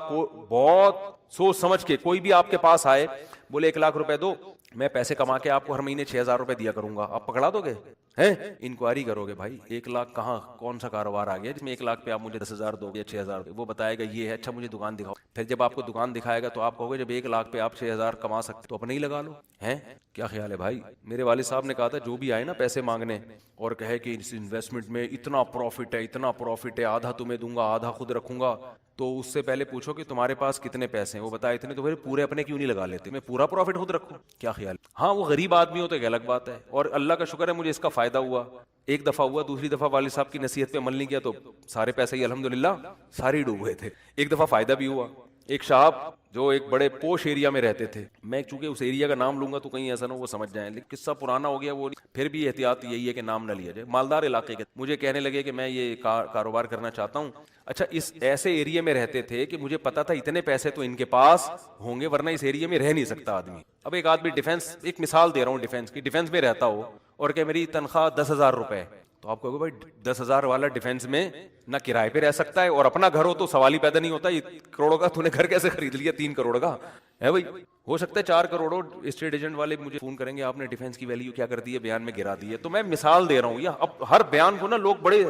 بہت سوچ سمجھ کے. کوئی بھی آپ کے پاس آئے بولے 1 لاکھ روپے دو, میں پیسے کما کے آپ کو ہر مہینے 6,000 روپے دیا کروں گا, آپ پکڑا دو گے؟ ہیں انکوائری کرو گے بھائی 1 لاکھ کہاں, کون سا کاروبار آ گیا جس میں 1 لاکھ پہ آپ مجھے 10,000 دو گے یا 6,000 دو, وہ بتائے گا یہ ہے, اچھا مجھے دکان دکھاؤ. پھر جب آپ کو دکان دکھائے گا تو آپ کہو گے جب 1 لاکھ پہ آپ 6,000 کما سکتے تو اپنے ہی لگا لو. ہیں کیا خیال ہے بھائی؟ میرے والد صاحب نے کہا تھا جو بھی آئے نا پیسے مانگنے اور کہے کہ اس انویسٹمنٹ میں اتنا پروفٹ ہے, اتنا پروفٹ ہے, آدھا تمہیں دوں گا آدھا خود رکھوں گا, تو اس سے پہلے پوچھو کہ تمہارے پاس کتنے پیسے ہیں, وہ بتائے اتنے, تو پھر پورے اپنے کیوں نہیں لگا لیتے, میں پورا پروفٹ خود رکھوں. کیا خیال؟ ہاں وہ غریب آدمی ہو تو ایک الگ بات ہے, اور اللہ کا شکر ہے مجھے اس کا فائدہ ہوا. ایک دفعہ ہوا, دوسری دفعہ والد صاحب کی نصیحت پہ عمل نہیں کیا تو سارے پیسے ہی الحمدللہ سارے ہی ڈوب گئے تھے. ایک دفعہ فائدہ بھی ہوا. ایک صاحب جو ایک بڑے پوش ایریا میں رہتے تھے, میں چونکہ اس ایریا کا نام لوں گا تو کہیں ایسا نہ ہو وہ سمجھ جائیں, لیکن قصہ پرانا ہو گیا, وہ پھر بھی احتیاط یہی ہے کہ نام نہ لیا جائے. مالدار علاقے کے مجھے کہنے لگے کہ میں یہ کاروبار کرنا چاہتا ہوں. اچھا اس ایسے ایریا میں رہتے تھے کہ مجھے پتا تھا اتنے پیسے تو ان کے پاس ہوں گے ورنہ اس ایریا میں رہ نہیں سکتا آدمی. اب ایک آدمی ڈیفینس, ایک مثال دے رہا ہوں ڈیفینس کی, ڈیفینس میں رہتا ہو اور کہ میری تنخواہ 10,000 روپے, تو آپ کہو گے بھائی 10,000 والا ڈیفینس میں نہ کرائے پہ رہ سکتا ہے اور اپنا گھر ہو تو سوال ہی پیدا نہیں ہوتا, یہ کروڑوں کا تو نے گھر کیسے خرید لیا 3 کروڑ کا ہے بھائی, ہو سکتا ہے 4 کروڑ. اسٹیٹ ایجنٹ والے مجھے فون کریں گے آپ نے ڈیفینس کی ویلیو کیا کر دی ہے, بیان میں گرا دی ہے. تو میں مثال دے رہا ہوں, یا اب ہر بیان کو نا لوگ بڑے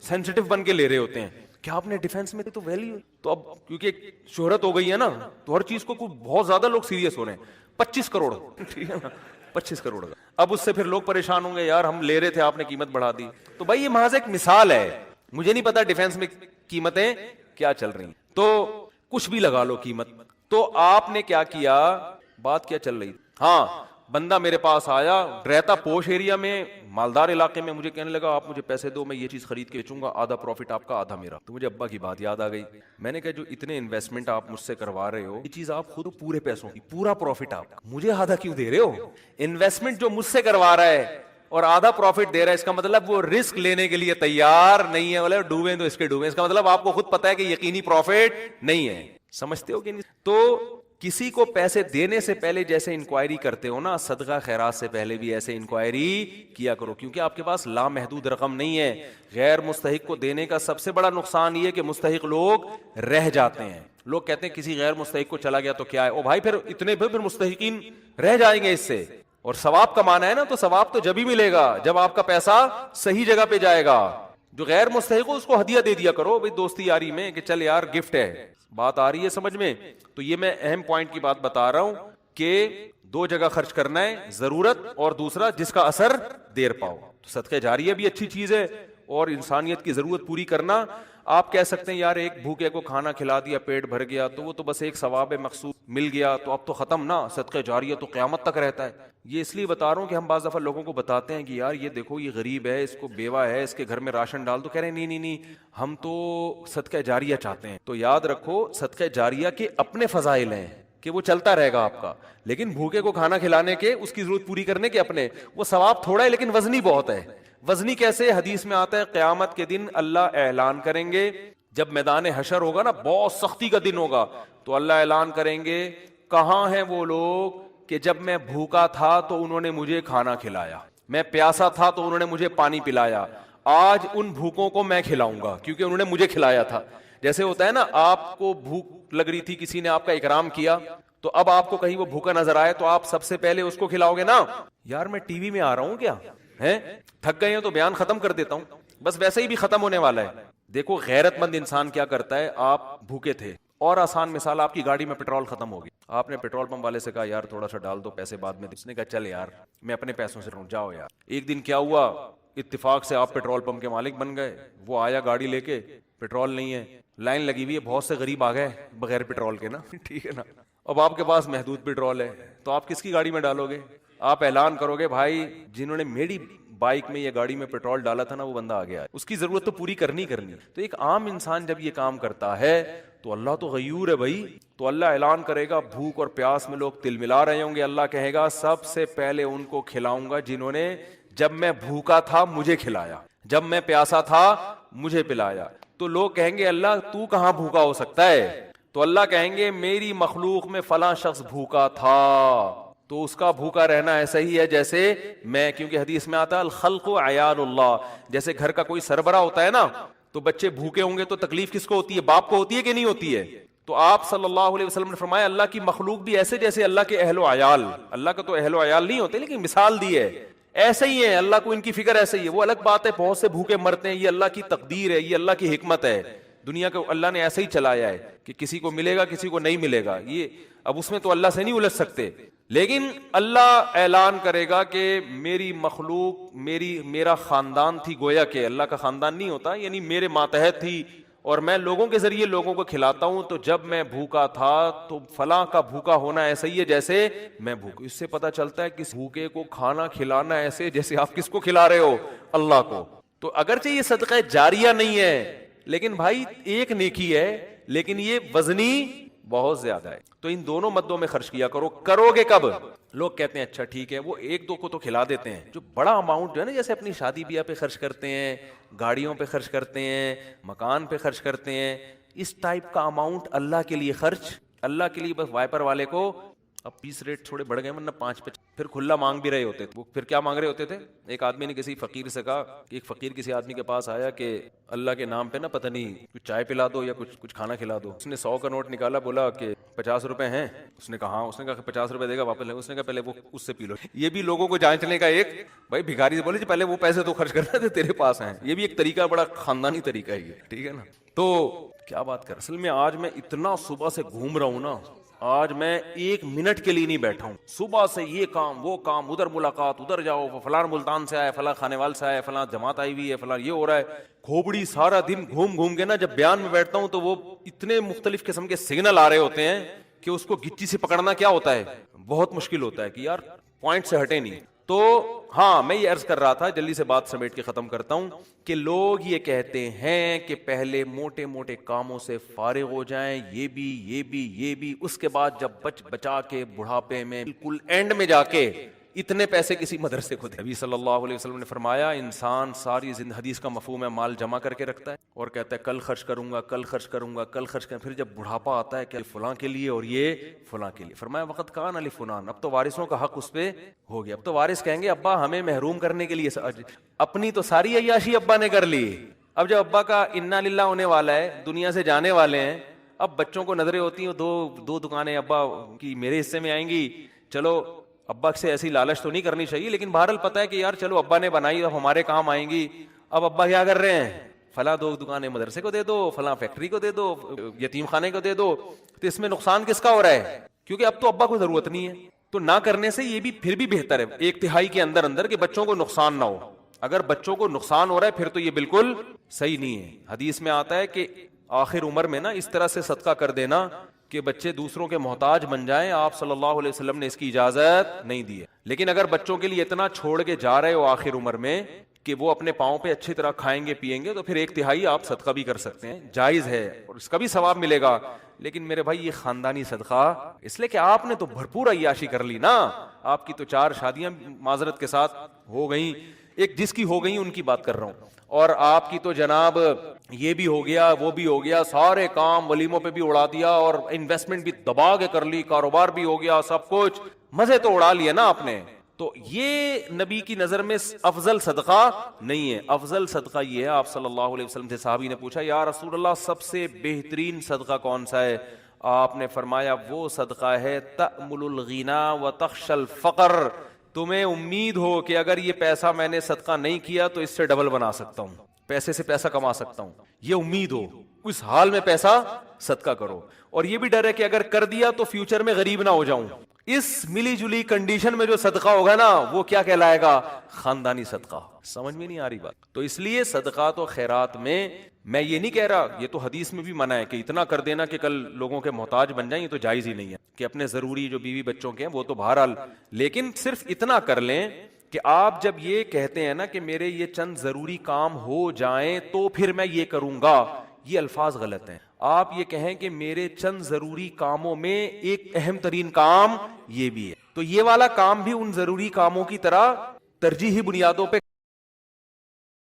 سینسیٹیو بن کے لے رہے ہوتے ہیں, کیا آپ نے ڈیفینس میں تو ویلیو, تو اب کیونکہ شہرت ہو گئی ہے نا تو ہر چیز کو بہت زیادہ لوگ سیریس ہو رہے ہیں. 25 کروڑ, ٹھیک ہے نا, 25 کروڑ کا. اب اس سے پھر لوگ پریشان ہوں گے, یار ہم لے رہے تھے آپ نے قیمت بڑھا دی. تو بھائی یہ محض ایک مثال ہے, مجھے نہیں پتا ڈیفینس میں قیمتیں کیا چل رہی, تو کچھ بھی لگا لو قیمت. تو آپ نے کیا کیا, بات کیا چل رہی, ہاں بندہ میرے پاس آیا, رہتا پوش ایریا میں, مالدار علاقے میں, مجھے کہنے لگا آپ مجھے پیسے دو, میں یہ چیز خرید کے بیچوں گا, آدھا پروفٹ آپ کا آدھا میرا. تو مجھے ابا کی بات یاد آ گئی. میں نے کہا جو اتنے انویسٹمنٹ آپ مجھ سے کروا رہے ہو, یہ چیز آپ خود پورے پیسوں کی, پورا پروفٹ آپ کا, مجھے آدھا کیوں دے رہے ہو؟ انویسٹمنٹ جو مجھ سے کروا رہا ہے اور آدھا پروفٹ دے رہا ہے, اس کا مطلب وہ رسک لینے کے لیے تیار نہیں ہے. بولے ڈوبیں تو اس کے ڈوبیں, اس کا مطلب آپ کو خود پتا ہے کہ یقینی پروفٹ نہیں ہے. سمجھتے ہو کہ نہیں؟ تو کسی کو پیسے دینے سے پہلے جیسے انکوائری کرتے ہو نا, صدقہ خیرات سے پہلے بھی ایسے انکوائری کیا کرو, کیونکہ آپ کے پاس لامحدود رقم نہیں ہے. غیر مستحق کو دینے کا سب سے بڑا نقصان یہ کہ مستحق لوگ رہ جاتے ہیں. لوگ کہتے ہیں کسی غیر مستحق کو چلا گیا تو کیا ہے, او بھائی پھر اتنے پھر مستحقین رہ جائیں گے اس سے, اور ثواب کمانا ہے نا تو ثواب تو جب ہی ملے گا جب آپ کا پیسہ صحیح جگہ پہ جائے گا. جو غیر مستحق ہو اس کو ہدیہ دے دیا کرو بھائی دوستی یاری میں, کہ چل یار گفٹ ہے. بات آ رہی ہے سمجھ میں؟ تو یہ میں اہم پوائنٹ کی بات بتا رہا ہوں کہ 2 جگہ خرچ کرنا ہے, ضرورت اور دوسرا جس کا اثر دیر پاؤ. تو صدقہ جاریہ بھی اچھی چیز ہے, اور انسانیت کی ضرورت پوری کرنا. آپ کہہ سکتے ہیں یار ایک بھوکے کو کھانا کھلا دیا, پیٹ بھر گیا, تو وہ تو بس ایک ثواب مقصود مل گیا, تو اب تو ختم نا, صدقہ جاریہ تو قیامت تک رہتا ہے. یہ اس لیے بتا رہا ہوں کہ ہم بعض دفعہ لوگوں کو بتاتے ہیں کہ یار یہ دیکھو یہ غریب ہے, اس کو بیوہ ہے, اس کے گھر میں راشن ڈال, تو کہہ رہے ہیں نہیں ہم تو صدقہ جاریہ چاہتے ہیں. تو یاد رکھو صدقہ جاریہ کے اپنے فضائل ہیں کہ وہ چلتا رہے گا آپ کا, لیکن بھوکے کو کھانا کھلانے کے, اس کی ضرورت پوری کرنے کے اپنے, وہ ثواب تھوڑا ہے لیکن وزنی بہت ہے. وزنی کیسے؟ حدیث میں آتا ہے قیامت کے دن اللہ اعلان کریں گے, جب میدان حشر ہوگا نا, بہت سختی کا دن ہوگا, تو اللہ اعلان کریں گے کہاں ہیں وہ لوگ کہ جب میں بھوکا تھا تو انہوں نے مجھے کھانا کھلایا, میں پیاسا تھا تو انہوں نے مجھے پانی پلایا, آج ان بھوکوں کو میں کھلاؤں گا کیونکہ انہوں نے مجھے کھلایا تھا. جیسے ہوتا ہے نا, آپ کو بھوک لگ رہی تھی, کسی نے آپ کا اکرام کیا, تو اب آپ کو کہیں وہ بھوکا نظر آئے تو آپ سب سے پہلے اس کو کھلاؤ گے نا. یار میں ٹی وی میں آ رہا ہوں کیا ہے, تھک گئے ہیں تو بیان ختم کر دیتا ہوں, بس ویسے ہی بھی ختم ہونے والا ہے. دیکھو غیرت مند انسان کیا کرتا ہے, آپ بھوکے تھے, اور آسان مثال, آپ کی گاڑی میں پیٹرول ختم ہو گیا, آپ نے پیٹرول پمپ والے سے کہا یار تھوڑا سا ڈال دو, پیسے بعد میں. اس نے کہا چل یار میں اپنے پیسوں سے رہوں, جاؤ یار. ایک دن کیا ہوا, اتفاق سے آپ پیٹرول پمپ کے مالک بن گئے, وہ آیا گاڑی لے کے, پیٹرول نہیں ہے, لائن لگی ہوئی ہے, بہت سے غریب آ گئے بغیر پیٹرول کے نا, ٹھیک ہے نا. اب آپ کے پاس محدود پیٹرول ہے, تو آپ کس کی گاڑی میں ڈالو گے؟ آپ اعلان کرو گے بھائی جنہوں نے میری بائک میں یا گاڑی میں پیٹرول ڈالا تھا نا وہ بندہ آ گیا ہے, اس کی ضرورت تو پوری کرنی. تو ایک عام انسان جب یہ کام کرتا ہے تو اللہ تو غیور ہے بھائی, تو اللہ اعلان کرے گا, بھوک اور پیاس میں لوگ تل ملا رہے ہوں گے, اللہ کہے گا سب سے پہلے ان کو کھلاؤں گا جنہوں نے جب میں بھوکا تھا مجھے کھلایا, جب میں پیاسا تھا مجھے پلایا. تو لوگ کہیں گے اللہ تو کہاں بھوکا ہو سکتا ہے, تو اللہ کہیں گے میری مخلوق میں فلاں شخص بھوکا تھا, تو اس کا بھوکا رہنا ایسا ہی ہے جیسے میں, کیونکہ حدیث میں آتا ہے الخلق عیال اللہ, جیسے گھر کا کوئی سربراہ ہوتا ہے نا, تو بچے بھوکے ہوں گے تو تکلیف کس کو ہوتی ہے, باپ کو ہوتی ہے کہ نہیں ہوتی ہے؟ تو آپ صلی اللہ علیہ وسلم نے فرمایا اللہ کی مخلوق بھی ایسے جیسے اللہ کے اہل و عیال. اللہ کا تو اہل و عیال نہیں ہوتے لیکن مثال دی ہے ایسے ہی ہے. اللہ کو ان کی فکر ایسے ہی ہے. وہ الگ بات ہے بہت سے بھوکے مرتے ہیں, یہ اللہ کی تقدیر ہے, یہ اللہ کی حکمت ہے. دنیا کو اللہ نے ایسے ہی چلایا ہے کہ کسی کو ملے گا کسی کو نہیں ملے گا. یہ اب اس میں تو اللہ سے نہیں الجھ سکتے, لیکن اللہ اعلان کرے گا کہ میری مخلوق میرا خاندان تھی. گویا کہ اللہ کا خاندان نہیں ہوتا, یعنی میرے ماتحت تھی اور میں لوگوں کے ذریعے لوگوں کو کھلاتا ہوں. تو جب میں بھوکا تھا تو فلاں کا بھوکا ہونا ایسا ہی ہے جیسے میں بھوکا. اس سے پتہ چلتا ہے کس بھوکے کو کھانا کھلانا ایسے جیسے آپ کس کو کھلا رہے ہو, اللہ کو. تو اگرچہ یہ صدقہ جاریہ نہیں ہے لیکن بھائی ایک نیکی ہے, لیکن یہ وزنی بہت زیادہ ہے. تو ان دونوں مدوں میں خرچ کیا کرو. کرو گے کب؟ لوگ کہتے ہیں اچھا ٹھیک ہے, وہ ایک دو کو تو کھلا دیتے ہیں. جو بڑا اماؤنٹ جو ہے نا, جیسے اپنی شادی بیاہ پہ خرچ کرتے ہیں, گاڑیوں پہ خرچ کرتے ہیں, مکان پہ خرچ کرتے ہیں, اس ٹائپ کا اماؤنٹ اللہ کے لیے خرچ, اللہ کے لیے بس وائپر والے کو. اب پیس ریٹ تھوڑے بڑھ گئے, ورنہ 5 پہ پھر کھلا مانگ بھی رہے ہوتے تھے. وہ پھر کیا مانگ رہے ہوتے تھے؟ ایک آدمی نے کسی فقیر سے کہا کہ ایک فقیر کسی آدمی کے پاس آیا کہ اللہ کے نام پہ نا پتہ نہیں کچھ چائے پلا دو یا کچھ کھانا کھلا دو. اس نے 100 کا نوٹ نکالا, بولا کہ 50 روپے ہیں. اس نے کہا ہاں. اس نے کہا کہ 50 روپے دے گا واپس لے. اس نے کہا پہلے وہ اس سے پی لو. یہ بھی لوگوں کو جانچنے کا ایک, بھائی بھکاری سے بولے پہلے وہ پیسے تو خرچ کرنا تھے, تیرے پاس ہیں. یہ بھی ایک طریقہ, بڑا خاندانی طریقہ ہے یہ, ٹھیک ہے نا. تو کیا بات کر, اصل میں آج میں اتنا صبح سے گھوم رہا ہوں نا, آج میں 1 منٹ کے لیے نہیں بیٹھا ہوں. صبح سے یہ کام وہ کام, ادھر ملاقات, ادھر جاؤ, فلاں ملتان سے آئے, فلاں کھانے وال سے آئے, فلاں جماعت آئی ہوئی ہے, فلاں یہ ہو رہا ہے. کھوپڑی سارا دن گھوم گھوم کے نا جب بیان میں بیٹھتا ہوں تو وہ اتنے مختلف قسم کے سگنل آ رہے ہوتے ہیں کہ اس کو گچی سے پکڑنا کیا ہوتا ہے, بہت مشکل ہوتا ہے کہ یار پوائنٹ سے ہٹے نہیں. تو ہاں میں یہ عرض کر رہا تھا, جلدی سے بات سمیٹ کے ختم کرتا ہوں, کہ لوگ یہ کہتے ہیں کہ پہلے موٹے موٹے کاموں سے فارغ ہو جائیں, یہ بھی, اس کے بعد جب بچا کے بڑھاپے میں بالکل اینڈ میں جا کے اتنے پیسے کسی مدرسے کو دے. نبی صلی اللہ علیہ وسلم نے فرمایا انسان ساری حدیث کا مفہوم ہے مال جمع کر کے رکھتا ہے اور کہتا ہے کل خرچ کروں گا, کل خرچ کروں گا, کل خرچ کروں. پھر جب بڑھاپا آتا ہے کہ فلاں کے لیے اور یہ فلاں کے لیے, فرمایا وقت کان علی فلان, اب تو وارثوں کا حق اس پہ ہو گیا. اب تو وارث کہیں گے ابا ہمیں محروم کرنے کے لیے, اپنی تو ساری عیاشی ابا نے کر لی. اب جب ابا کا انا للہ ہونے والا ہے, دنیا سے جانے والے ہیں, اب بچوں کو نظریں ہوتی ہیں دو دکانیں ابا کی میرے حصے میں آئیں گی. چلو ابا سے ایسی لالچ تو نہیں کرنی چاہیے, لیکن بہرحال پتہ ہے کہ یار چلو ابا نے بنائی, اب ہمارے کام آئیں گی. اب ابا کیا کر رہے ہیں, فلاں 2 دکانیں مدرسے کو دے دو, فلاں فیکٹری کو دے دو, یتیم خانے کو دے دو. تو اس میں نقصان کس کا ہو رہا ہے, کیونکہ اب تو ابا کو ضرورت نہیں ہے. تو نہ کرنے سے یہ بھی پھر بھی بہتر ہے 1/3 کے اندر کہ بچوں کو نقصان نہ ہو. اگر بچوں کو نقصان ہو رہا ہے پھر تو یہ بالکل صحیح نہیں ہے. حدیث میں آتا ہے کہ آخر عمر میں نا اس طرح سے صدقہ کر دینا کہ بچے دوسروں کے محتاج بن جائیں. آپ صلی اللہ علیہ وسلم نے اس کی اجازت نہیں دی ہے. لیکن اگر بچوں کے لیے اتنا چھوڑ کے جا رہے ہو آخر عمر میں کہ وہ اپنے پاؤں پہ اچھی طرح کھائیں گے پیئیں گے, تو پھر 1/3 آپ صدقہ بھی کر سکتے ہیں, جائز ہے اور اس کا بھی ثواب ملے گا. لیکن میرے بھائی یہ خاندانی صدقہ, اس لیے کہ آپ نے تو بھرپور عیاشی کر لی نا. آپ کی تو 4 شادیاں معذرت کے ساتھ ہو گئیں, ایک جس کی ہو گئی ان کی بات کر رہا ہوں, اور آپ کی تو جناب یہ بھی ہو گیا وہ بھی ہو گیا, سارے کام ولیموں پہ بھی اڑا دیا اور انویسٹمنٹ بھی دبا کے کر لی, کاروبار بھی ہو گیا, سب کچھ مزے تو اڑا لیے نا آپ نے. تو یہ نبی کی نظر میں افضل صدقہ نہیں ہے. افضل صدقہ یہ ہے, آپ صلی اللہ علیہ وسلم سے صحابی نے پوچھا یا رسول اللہ سب سے بہترین صدقہ کون سا ہے؟ آپ نے فرمایا وہ صدقہ ہے تأمل الغنا وتخشى الفقر, تمہیں امید ہو کہ اگر یہ پیسہ میں نے صدقہ نہیں کیا تو اس سے ڈبل بنا سکتا ہوں, پیسے سے پیسہ کما سکتا ہوں, یہ امید ہو, اس حال میں پیسہ صدقہ کرو. اور یہ بھی ڈر ہے کہ اگر کر دیا تو فیوچر میں غریب نہ ہو جاؤں. اس ملی جلی کنڈیشن میں جو صدقہ ہوگا نا وہ کیا کہلائے گا, خاندانی صدقہ. سمجھ میں نہیں آ رہی بات؟ تو اس لیے صدقات و خیرات میں یہ نہیں کہہ رہا, یہ تو حدیث میں بھی منع ہے کہ اتنا کر دینا کہ کل لوگوں کے محتاج بن جائیں, یہ تو جائز ہی نہیں ہے. کہ اپنے ضروری جو بیوی بچوں کے ہیں وہ تو بہرحال, لیکن صرف اتنا کر لیں کہ آپ جب یہ کہتے ہیں نا کہ میرے یہ چند ضروری کام ہو جائیں تو پھر میں یہ کروں گا, یہ الفاظ غلط ہیں. آپ یہ کہیں کہ میرے چند ضروری کاموں میں ایک اہم ترین کام یہ بھی ہے, تو یہ والا کام بھی ان ضروری کاموں کی طرح ترجیحی بنیادوں پہ